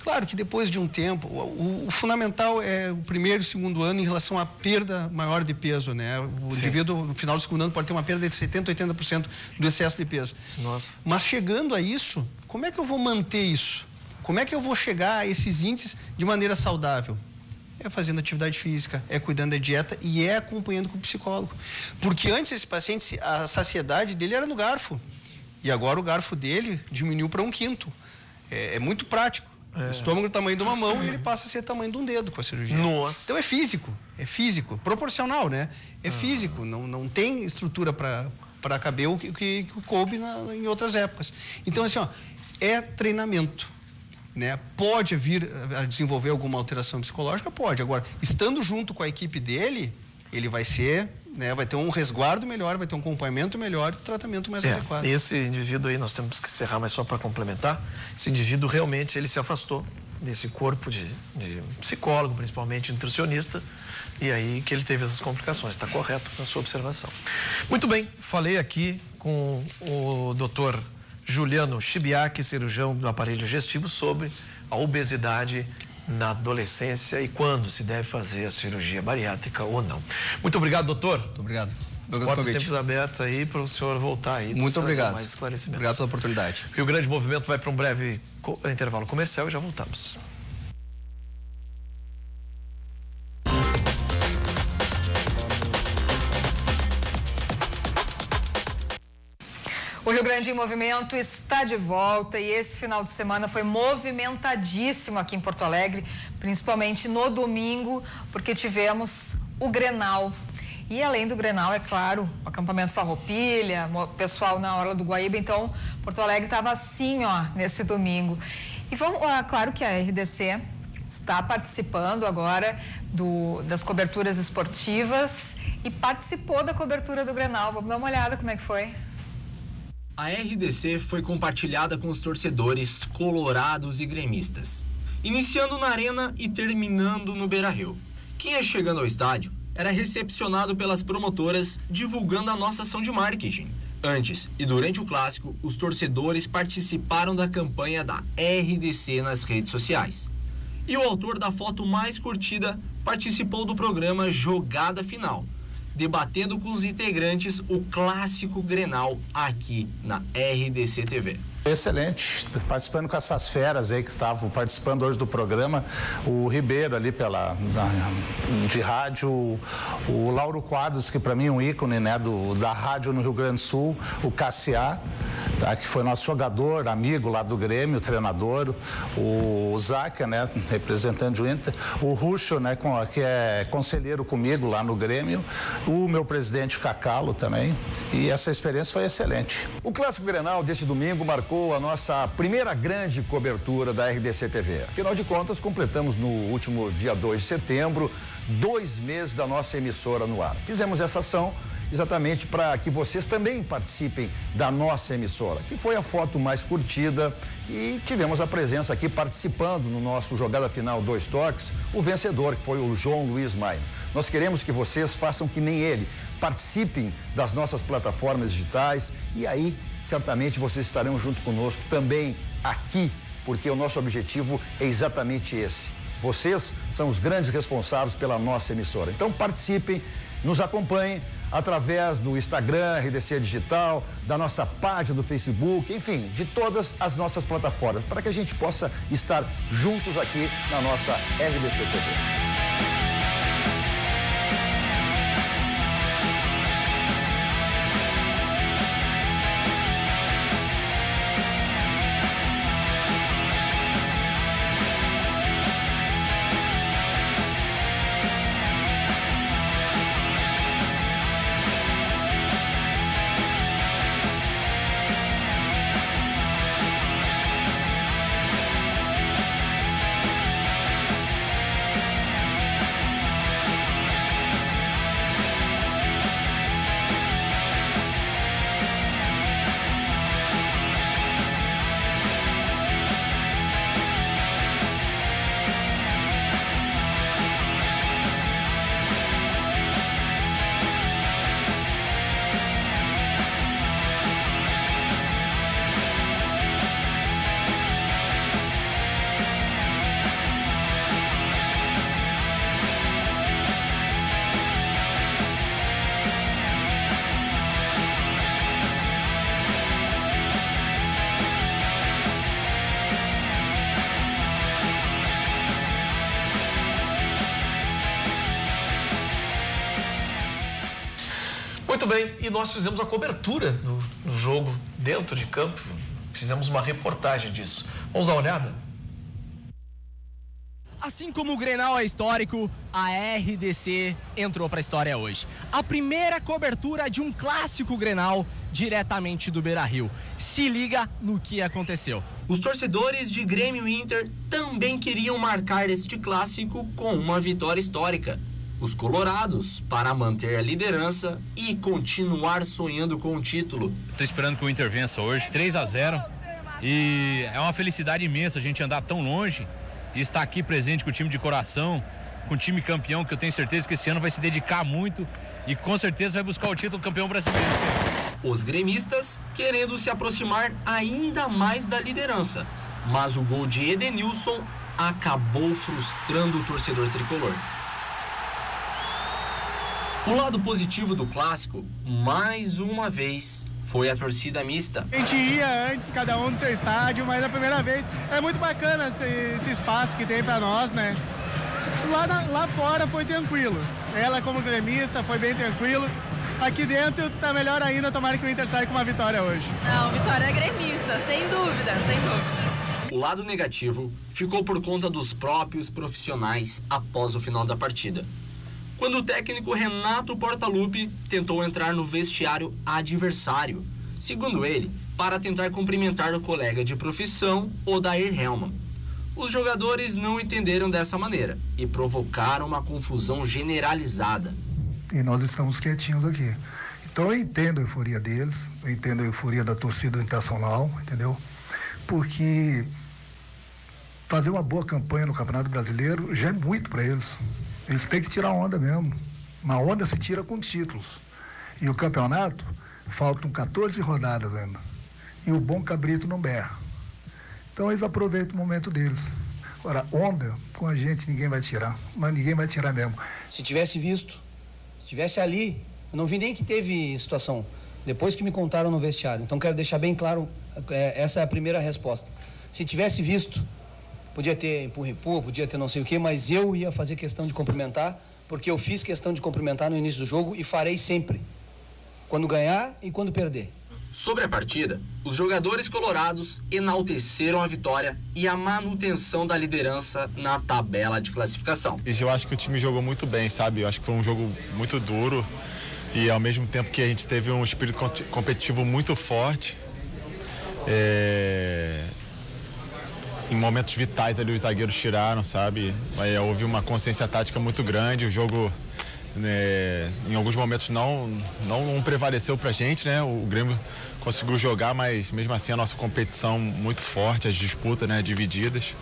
Claro que depois de um tempo, o fundamental é o primeiro e segundo ano em relação à perda maior de peso, né? O indivíduo, no final do segundo ano, pode ter uma perda de 70%, 80% do excesso de peso. Nossa. Mas chegando a isso, como é que eu vou manter isso? Como é que eu vou chegar a esses índices de maneira saudável? É fazendo atividade física, é cuidando da dieta e é acompanhando com o psicólogo. Porque antes esse paciente, a saciedade dele era no garfo. E agora o garfo dele diminuiu para 1/5. É muito prático. O estômago é do tamanho de uma mão e ele passa a ser do tamanho de um dedo com a cirurgia. Nossa. Então é físico, proporcional, né? É físico, não tem estrutura para caber o que coube em outras épocas. Então, assim, ó, é treinamento. Né? Pode vir a desenvolver alguma alteração psicológica? Pode. Agora, estando junto com a equipe dele, ele vai ser, né, vai ter um resguardo melhor, vai ter um acompanhamento melhor e um tratamento mais adequado. Esse indivíduo aí, nós temos que encerrar, mas só para complementar, esse indivíduo realmente ele se afastou desse corpo de psicólogo, principalmente nutricionista, e aí que ele teve essas complicações. Está correto na sua observação. Muito bem, falei aqui com o doutor Juliano Chibiak, cirurgião do aparelho digestivo, sobre a obesidade na adolescência e quando se deve fazer a cirurgia bariátrica ou não. Muito obrigado, doutor. Muito obrigado. As portas sempre abertas aí para o senhor voltar aí. Muito obrigado. Mais esclarecimentos. Obrigado pela oportunidade. O Grande Movimento vai para um breve intervalo comercial e já voltamos. O Rio Grande em Movimento está de volta e esse final de semana foi movimentadíssimo aqui em Porto Alegre, principalmente no domingo, porque tivemos o Grenal. E além do Grenal, é claro, o acampamento Farroupilha, o pessoal na Orla do Guaíba, então Porto Alegre estava assim, ó, nesse domingo. E claro que a RDC está participando agora das coberturas esportivas e participou da cobertura do Grenal. Vamos dar uma olhada como é que foi. A RDC foi compartilhada com os torcedores colorados e gremistas, iniciando na Arena e terminando no Beira-Rio. Quem ia chegando ao estádio era recepcionado pelas promotoras divulgando a nossa ação de marketing. Antes e durante o clássico, os torcedores participaram da campanha da RDC nas redes sociais. E o autor da foto mais curtida participou do programa Jogada Final, debatendo com os integrantes o clássico Grenal aqui na RDC TV. Excelente, participando com essas feras aí que estavam participando hoje do programa, o Ribeiro ali de rádio, o Lauro Quadros, que para mim é um ícone, né, da rádio no Rio Grande do Sul, o Cassiá, tá, que foi nosso jogador, amigo lá do Grêmio, treinador, o Záquia, né, representante do Inter, o Ruxo, né, que é conselheiro comigo lá no Grêmio, o meu presidente Cacalo também, e essa experiência foi excelente. O Clássico Grenal deste domingo marcou a nossa primeira grande cobertura da RDC TV. Afinal de contas, completamos no último dia 2 de setembro 2 meses da nossa emissora no ar. Fizemos essa ação exatamente para que vocês também participem da nossa emissora, que foi a foto mais curtida, e tivemos a presença aqui participando no nosso Jogada Final 2 Toques, o vencedor, que foi o João Luiz Maia. Nós queremos que vocês façam que nem ele, participem das nossas plataformas digitais e aí certamente vocês estarão junto conosco também aqui, porque o nosso objetivo é exatamente esse. Vocês são os grandes responsáveis pela nossa emissora. Então participem, nos acompanhem através do Instagram, RDC Digital, da nossa página do Facebook, enfim, de todas as nossas plataformas, para que a gente possa estar juntos aqui na nossa RDC TV. Muito bem, e nós fizemos a cobertura do jogo dentro de campo, fizemos uma reportagem disso. Vamos dar uma olhada? Assim como o Grenal é histórico, a RDC entrou para a história hoje. A primeira cobertura de um clássico Grenal diretamente do Beira-Rio. Se liga no que aconteceu. Os torcedores de Grêmio e Inter também queriam marcar este clássico com uma vitória histórica. Os colorados para manter a liderança e continuar sonhando com o título. Estou esperando que o Inter vença hoje, 3-0. E é uma felicidade imensa a gente andar tão longe e estar aqui presente com o time de coração, com o time campeão, que eu tenho certeza que esse ano vai se dedicar muito e com certeza vai buscar o título campeão brasileiro. Os gremistas querendo se aproximar ainda mais da liderança, mas o gol de Edenilson acabou frustrando o torcedor tricolor. O lado positivo do clássico, mais uma vez, foi a torcida mista. A gente ia antes, cada um no seu estádio, mas a primeira vez é muito bacana esse espaço que tem para nós, né? Lá fora foi tranquilo. Ela como gremista foi bem tranquilo. Aqui dentro tá melhor ainda, tomara que o Inter saia com uma vitória hoje. Não, vitória é gremista, sem dúvida, sem dúvida. O lado negativo ficou por conta dos próprios profissionais após o final da partida. Quando o técnico Renato Portaluppi tentou entrar no vestiário adversário, segundo ele, para tentar cumprimentar o colega de profissão, Odair Hellmann. Os jogadores não entenderam dessa maneira e provocaram uma confusão generalizada. E nós estamos quietinhos aqui. Então eu entendo a euforia deles, eu entendo a euforia da torcida internacional, entendeu? Porque fazer uma boa campanha no Campeonato Brasileiro já é muito para eles. Eles têm que tirar onda mesmo. Uma onda se tira com títulos. E o campeonato, faltam 14 rodadas ainda. E o bom cabrito não berra. Então eles aproveitam o momento deles. Agora, onda, com a gente ninguém vai tirar. Mas ninguém vai tirar mesmo. Se tivesse visto, se tivesse ali, eu não vi nem que teve situação. Depois que me contaram no vestiário. Então quero deixar bem claro, essa é a primeira resposta. Se tivesse visto, podia ter empurra-empurra, podia ter não sei o quê, mas eu ia fazer questão de cumprimentar, porque eu fiz questão de cumprimentar no início do jogo e farei sempre, quando ganhar e quando perder. Sobre a partida, os jogadores colorados enalteceram a vitória e a manutenção da liderança na tabela de classificação. Eu acho que o time jogou muito bem, sabe? Eu acho que foi um jogo muito duro e ao mesmo tempo que a gente teve um espírito competitivo muito forte. Em momentos vitais ali os zagueiros tiraram, sabe? Houve uma consciência tática muito grande, o jogo em alguns momentos não prevaleceu pra gente, né? O Grêmio conseguiu jogar, mas mesmo assim a nossa competição muito forte, as disputas, né, divididas.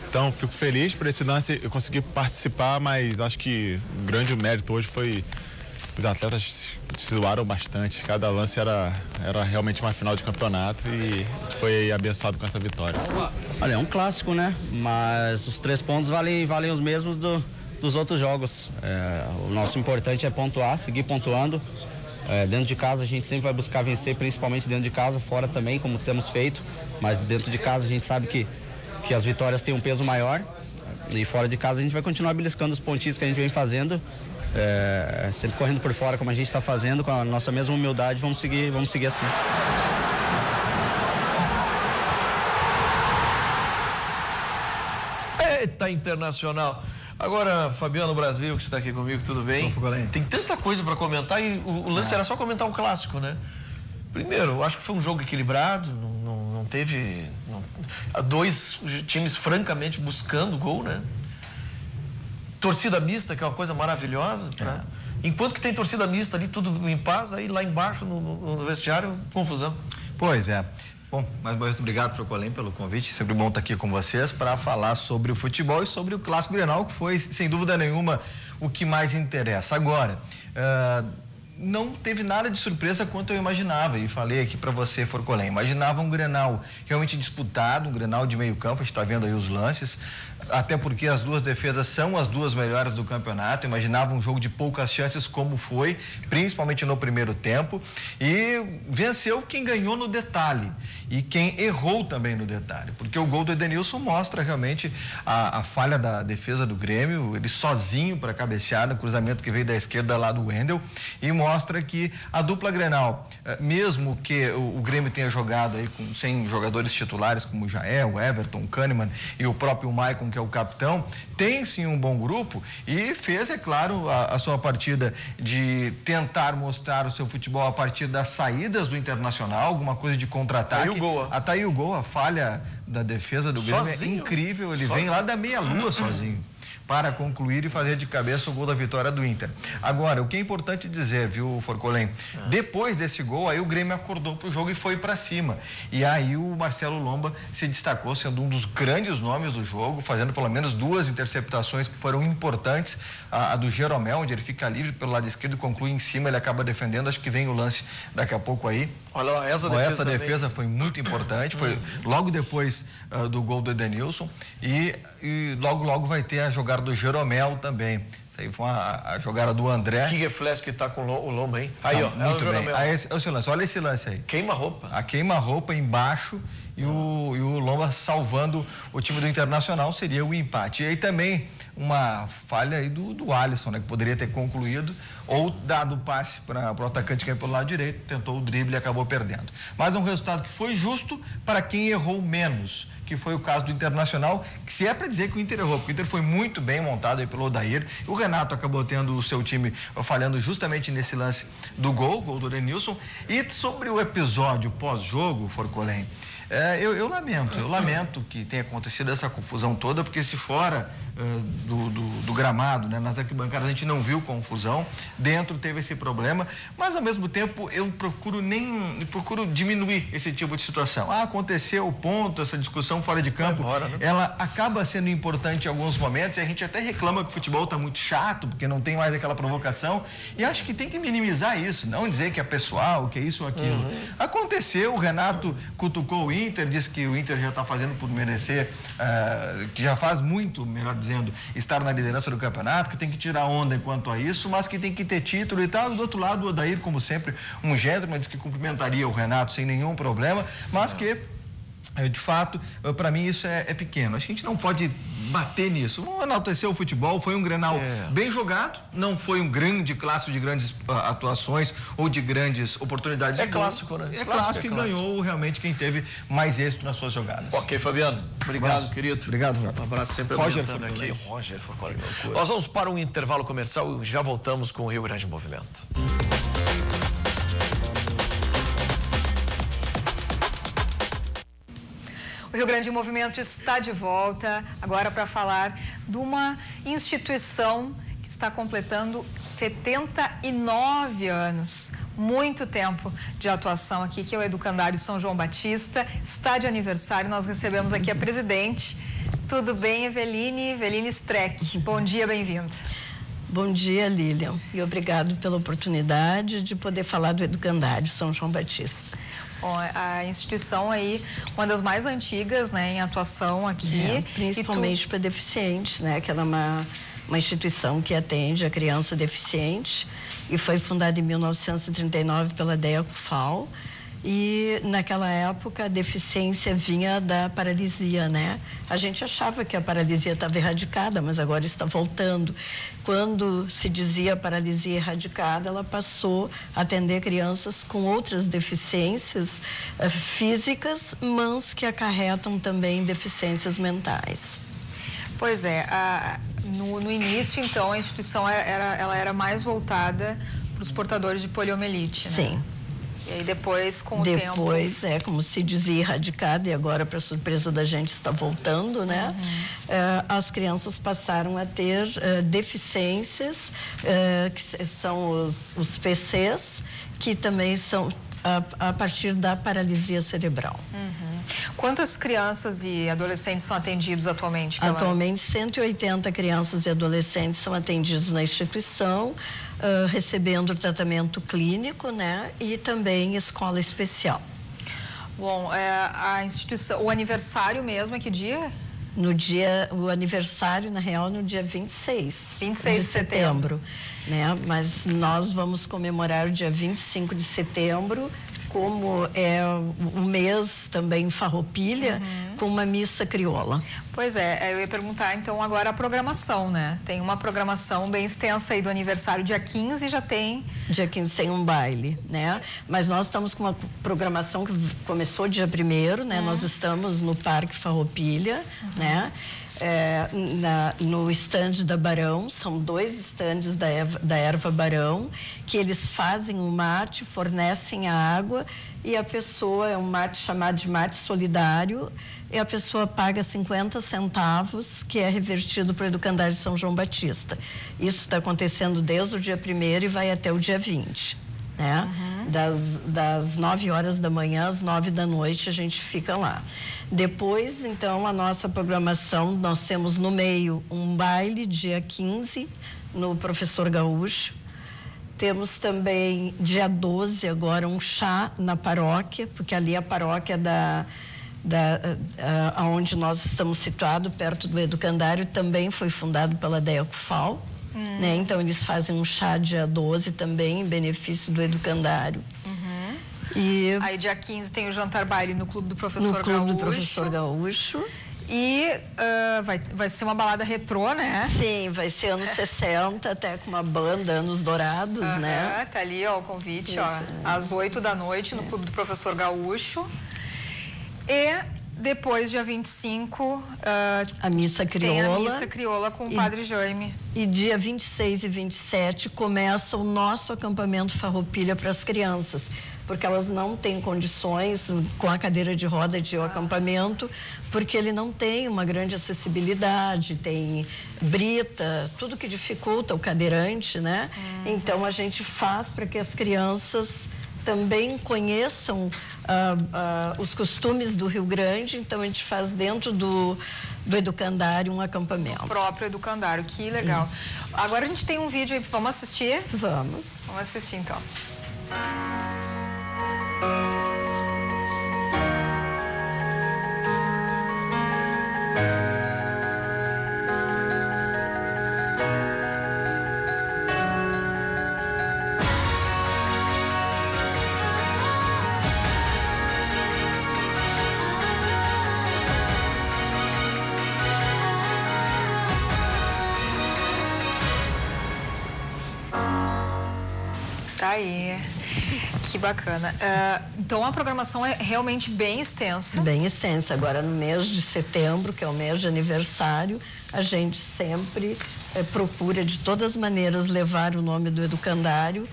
Então fico feliz por esse lance, eu consegui participar, mas acho que o grande mérito hoje foi os atletas se doaram bastante, cada lance era realmente uma final de campeonato e foi abençoado com essa vitória. Olha, é um clássico, né? Mas os 3 pontos valem os mesmos dos outros jogos. O nosso importante é pontuar, seguir pontuando. Dentro de casa a gente sempre vai buscar vencer, principalmente dentro de casa, fora também, como temos feito. Mas dentro de casa a gente sabe que as vitórias têm um peso maior. E fora de casa a gente vai continuar beliscando os pontinhos que a gente vem fazendo. Sempre correndo por fora, como a gente está fazendo, com a nossa mesma humildade, vamos seguir assim. Eita, Internacional! Agora, Fabiano Brasil, que está aqui comigo, tudo bem? Tem tanta coisa para comentar e o lance era só comentar o clássico, né? Primeiro, eu acho que foi um jogo equilibrado, não teve... dois times francamente buscando gol, né? Torcida mista, que é uma coisa maravilhosa. Né? Enquanto que tem torcida mista ali, tudo em paz, aí lá embaixo, no vestiário, confusão. Pois é. Bom, mais uma vez, obrigado, Procolém, pelo convite. Sempre bom estar aqui com vocês para falar sobre o futebol e sobre o Clássico Grenal, que foi, sem dúvida nenhuma, o que mais interessa. Agora, não teve nada de surpresa quanto eu imaginava, e falei aqui para você, Forcolém. Imaginava um Grenal realmente disputado, um Grenal de meio campo, a gente está vendo aí os lances, até porque as duas defesas são as duas melhores do campeonato. Imaginava um jogo de poucas chances, como foi, principalmente no primeiro tempo, e venceu quem ganhou no detalhe e quem errou também no detalhe, porque o gol do Edenilson mostra realmente a falha da defesa do Grêmio, ele sozinho para cabecear no cruzamento que veio da esquerda lá do Wendel, e mostra mostra que a dupla Grenal, mesmo que o Grêmio tenha jogado aí sem jogadores titulares como o Jael, o Everton, o Kahneman e o próprio Maicon, que é o capitão, tem sim um bom grupo e fez, é claro, a sua partida de tentar mostrar o seu futebol a partir das saídas do Internacional, alguma coisa de contra-ataque. Tá aí o gol, a falha da defesa do Grêmio é incrível, ele vem lá da meia-lua sozinho para concluir e fazer de cabeça o gol da vitória do Inter. Agora, o que é importante dizer, viu, Forcolém? Depois desse gol, aí o Grêmio acordou pro jogo e foi para cima. E aí o Marcelo Lomba se destacou sendo um dos grandes nomes do jogo, fazendo pelo menos 2 interceptações que foram importantes. A do Jeromel, onde ele fica livre pelo lado esquerdo, conclui em cima, ele acaba defendendo. Acho que vem o lance daqui a pouco aí. Olha lá, essa defesa foi muito importante, foi logo depois do gol do Edenilson e logo vai ter a jogada do Jeromel também. Isso aí foi a jogada do André. Que reflexo que tá com o Lomba, hein? Aí, ó, muito bem. Olha esse lance aí. Queima-roupa. A queima-roupa embaixo e o Lomba salvando o time do Internacional, seria o empate. E aí também uma falha aí do Alisson, né? Que poderia ter concluído ou dado o passe para o atacante que é pelo lado direito, tentou o drible e acabou perdendo. Mas um resultado que foi justo para quem errou menos, que foi o caso do Internacional, que se é para dizer que o Inter errou, porque o Inter foi muito bem montado aí pelo Odair, o Renato acabou tendo o seu time falhando justamente nesse lance do gol do Edenilson. E sobre o episódio pós-jogo, Forcolém, eu lamento que tenha acontecido essa confusão toda, porque se fora do gramado, né, nas arquibancadas a gente não viu confusão, dentro teve esse problema, mas ao mesmo tempo eu procuro diminuir esse tipo de situação. Aconteceu o ponto, essa discussão fora de campo, ela acaba sendo importante em alguns momentos, e a gente até reclama que o futebol está muito chato, porque não tem mais aquela provocação, e acho que tem que minimizar isso, não dizer que é pessoal, que é isso ou aquilo. Aconteceu, o Renato cutucou o Inter, disse que o Inter já está fazendo por merecer, que já faz muito, melhor dizendo, estar na liderança do campeonato, que tem que tirar onda quanto a isso, mas que tem que ter título e tal. Do outro lado, o Odair, como sempre, um gentleman, disse que cumprimentaria o Renato sem nenhum problema, mas que de fato, para mim isso é pequeno. A gente não pode bater nisso. Vamos enaltecer o futebol, foi um Grenal bem jogado, não foi um grande clássico de grandes atuações ou de grandes oportunidades. É clássico, né? É clássico e ganhou realmente quem teve mais êxito nas suas jogadas. Ok, Fabiano. Obrigado, querido. Obrigado, Roberto. Um abraço sempre aumentando aqui. Roger Forcolém. Nós vamos para um intervalo comercial e já voltamos com o Rio Grande Movimento. O Rio Grande em Movimento está de volta, agora para falar de uma instituição que está completando 79 anos. Muito tempo de atuação aqui, que é o Educandário São João Batista. Está de aniversário, nós recebemos aqui a presidente. Tudo bem, Eveline Streck? Bom dia, bem-vinda. Bom dia, Lilian. E obrigado pela oportunidade de poder falar do Educandário São João Batista. Bom, a instituição aí, uma das mais antigas, né, em atuação aqui. Principalmente para deficientes, né, que ela é uma instituição que atende a criança deficiente e foi fundada em 1939 pela Deia Cufal. E naquela época a deficiência vinha da paralisia, né? A gente achava que a paralisia estava erradicada, mas agora está voltando. Quando se dizia paralisia erradicada, ela passou a atender crianças com outras deficiências físicas, mas que acarretam também deficiências mentais. Pois é, no início, então, a instituição ela era mais voltada para os portadores de poliomielite, né? Sim. E aí depois, com o tempo... Depois, como se dizia, erradicada, e agora, para surpresa da gente, está voltando, né? As crianças passaram a ter deficiências, que são os PCs, que também são a partir da paralisia cerebral. Quantas crianças e adolescentes são atendidos atualmente? Atualmente, 180 crianças e adolescentes são atendidos na instituição, recebendo tratamento clínico, né? E também escola especial. Bom, a instituição, o aniversário mesmo é que dia? O aniversário, na real, no dia 26 de setembro. Né? Mas nós vamos comemorar o dia 25 de setembro como é o mês também Farroupilha, com uma missa crioula. Pois é, eu ia perguntar então agora a programação, né? Tem uma programação bem extensa aí do aniversário, dia 15 já tem... Dia 15 tem um baile, né? Mas nós estamos com uma programação que começou dia 1º, né? Nós estamos no Parque Farroupilha, né? No estande da Barão, são 2 estandes da erva Barão, que eles fazem o mate, fornecem a água e a pessoa, é um mate chamado de mate solidário, e a pessoa paga 50 centavos, que é revertido para o Educandário de São João Batista. Isso está acontecendo desde o dia 1º e vai até o dia 20. Né? Das 9 horas da manhã às 9 da noite a gente fica lá. Depois, então, a nossa programação, nós temos no meio um baile dia 15 no Professor Gaúcho. Temos também dia 12 agora um chá na paróquia, porque ali a paróquia onde nós estamos situados, perto do Educandário, também foi fundado pela Deia Cufal. Né? Então, eles fazem um chá dia 12 também, em benefício do Educandário. E aí, dia 15, tem o jantar baile no Clube do Professor Gaúcho. No Clube do Professor Gaúcho. E vai ser uma balada retrô, né? Sim, vai ser anos 60, até com uma banda, anos dourados, né? Tá ali, ó, o convite, ó, às 8 da noite, no Clube do Professor Gaúcho. E... depois, dia 25, a missa crioula. Tem a missa crioula com o Padre Jaime. E dia 26 e 27 começa o nosso acampamento Farroupilha para as crianças, porque elas não têm condições com a cadeira de roda de ir ao acampamento, porque ele não tem uma grande acessibilidade, tem brita, tudo que dificulta o cadeirante, né? Então, a gente faz para que as crianças também conheçam os costumes do Rio Grande, então a gente faz dentro do Educandário um acampamento. O próprio Educandário, que legal. Sim. Agora a gente tem um vídeo aí, vamos assistir? Vamos. Vamos assistir então. Tá aí, que bacana. Então a programação é realmente bem extensa. Bem extensa. Agora no mês de setembro, que é o mês de aniversário, a gente sempre procura de todas as maneiras levar o nome do Educandário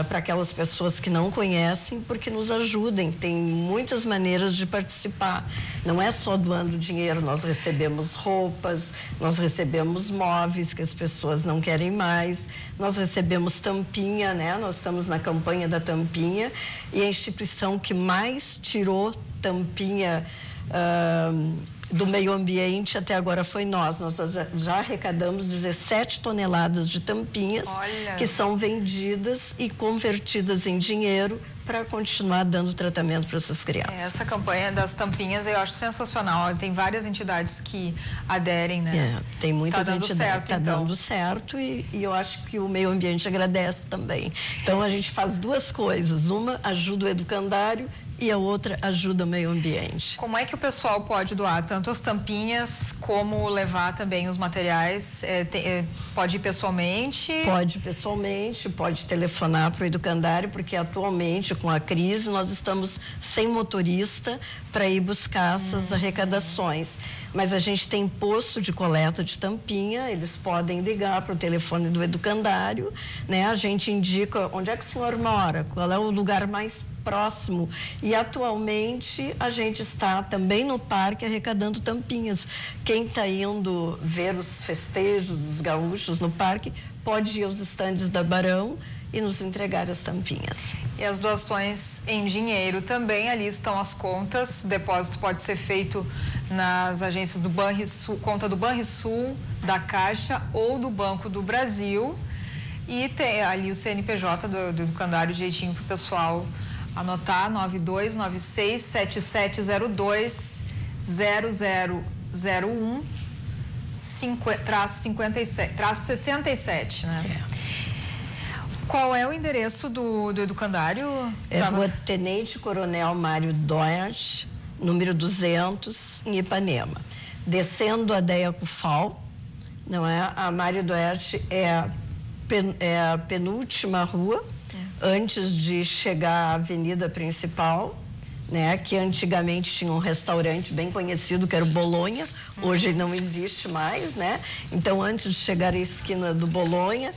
para aquelas pessoas que não conhecem, porque nos ajudem. Tem muitas maneiras de participar. Não é só doando dinheiro, nós recebemos roupas, nós recebemos móveis que as pessoas não querem mais, nós recebemos tampinha, né? Nós estamos na campanha da tampinha e a instituição que mais tirou tampinha do meio ambiente até agora foi nós. Nós já arrecadamos 17 toneladas de tampinhas. Olha, que são vendidas e convertidas em dinheiro para continuar dando tratamento para essas crianças. Essa campanha das tampinhas eu acho sensacional. Tem várias entidades que aderem, né? Tem muitas entidades. Está dando certo e eu acho que o meio ambiente agradece também. Então a gente faz duas coisas. Uma ajuda o Educandário e a outra ajuda o meio ambiente. Como é que o pessoal pode doar tanto as tampinhas como levar também os materiais? Pode ir pessoalmente? Pode ir pessoalmente, pode telefonar para o Educandário, porque atualmente com a crise nós estamos sem motorista para ir buscar essas arrecadações. Mas a gente tem posto de coleta de tampinha, eles podem ligar para o telefone do Educandário, né? A gente indica onde é que o senhor mora, qual é o lugar mais próximo. E atualmente a gente está também no parque arrecadando tampinhas. Quem está indo ver os festejos dos gaúchos no parque pode ir aos estandes da Barão e nos entregar as tampinhas. E as doações em dinheiro também, ali estão as contas. O depósito pode ser feito nas agências do Banrisul, conta do Banrisul, da Caixa ou do Banco do Brasil. E tem ali o CNPJ do Educandário jeitinho para o pessoal anotar: 929677020001 -67, né? qual é o endereço do educandário? É Rua Tenente Coronel Mário Doert, número 200, em Ipanema. Descendo a Deia Cufal, não é? A Mário Doert é a penúltima rua, antes de chegar à avenida principal, né? Que antigamente tinha um restaurante bem conhecido, que era o Bolonha, hoje não existe mais, né? Então, antes de chegar à esquina do Bolonha,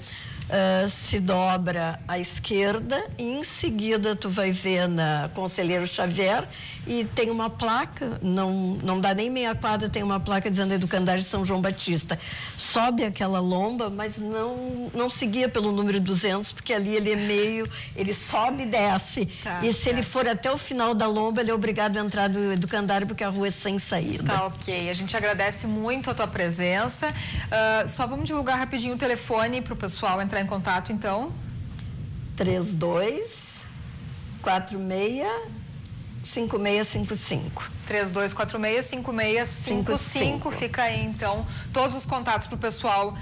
se dobra à esquerda e em seguida tu vai ver na Conselheiro Xavier e tem uma placa, não dá nem meia quadra, tem uma placa dizendo Educandário São João Batista. Sobe aquela lomba, mas não seguia pelo número 200, porque ali ele sobe e desce. Tá, e se ele for até o final da lomba, ele é obrigado a entrar no Educandário, porque a rua é sem saída. Tá, ok. A gente agradece muito a tua presença. Só vamos divulgar rapidinho o telefone para o pessoal entrar em contato, então. 3246-5655. 3246-5655. Fica aí, então, todos os contatos para o pessoal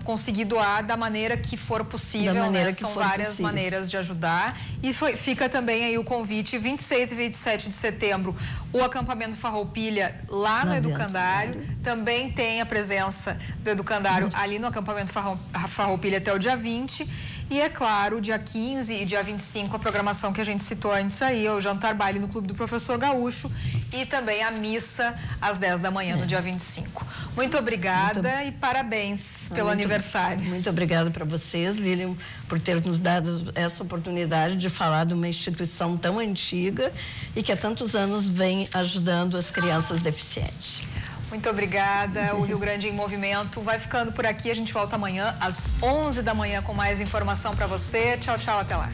conseguir doar da maneira que for possível. São várias maneiras de ajudar. E fica também aí o convite, 26 e 27 de setembro, o acampamento Farroupilha lá no Educandário. Também tem a presença do Educandário ali no acampamento Farroupilha até o dia 20. E, é claro, dia 15 e dia 25, a programação que a gente citou antes aí, o jantar baile no Clube do Professor Gaúcho e também a missa às 10 da manhã no dia 25. Muito obrigada e parabéns pelo aniversário. Muito obrigada para vocês, Lilian, por ter nos dado essa oportunidade de falar de uma instituição tão antiga e que há tantos anos vem ajudando as crianças deficientes. Muito obrigada. O Rio Grande em Movimento vai ficando por aqui. A gente volta amanhã às 11 da manhã com mais informação para você. Tchau, tchau. Até lá.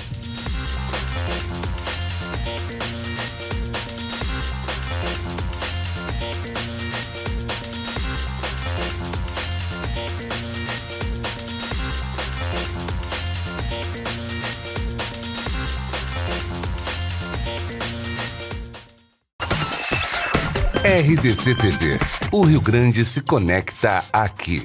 RDC TV. O Rio Grande se conecta aqui.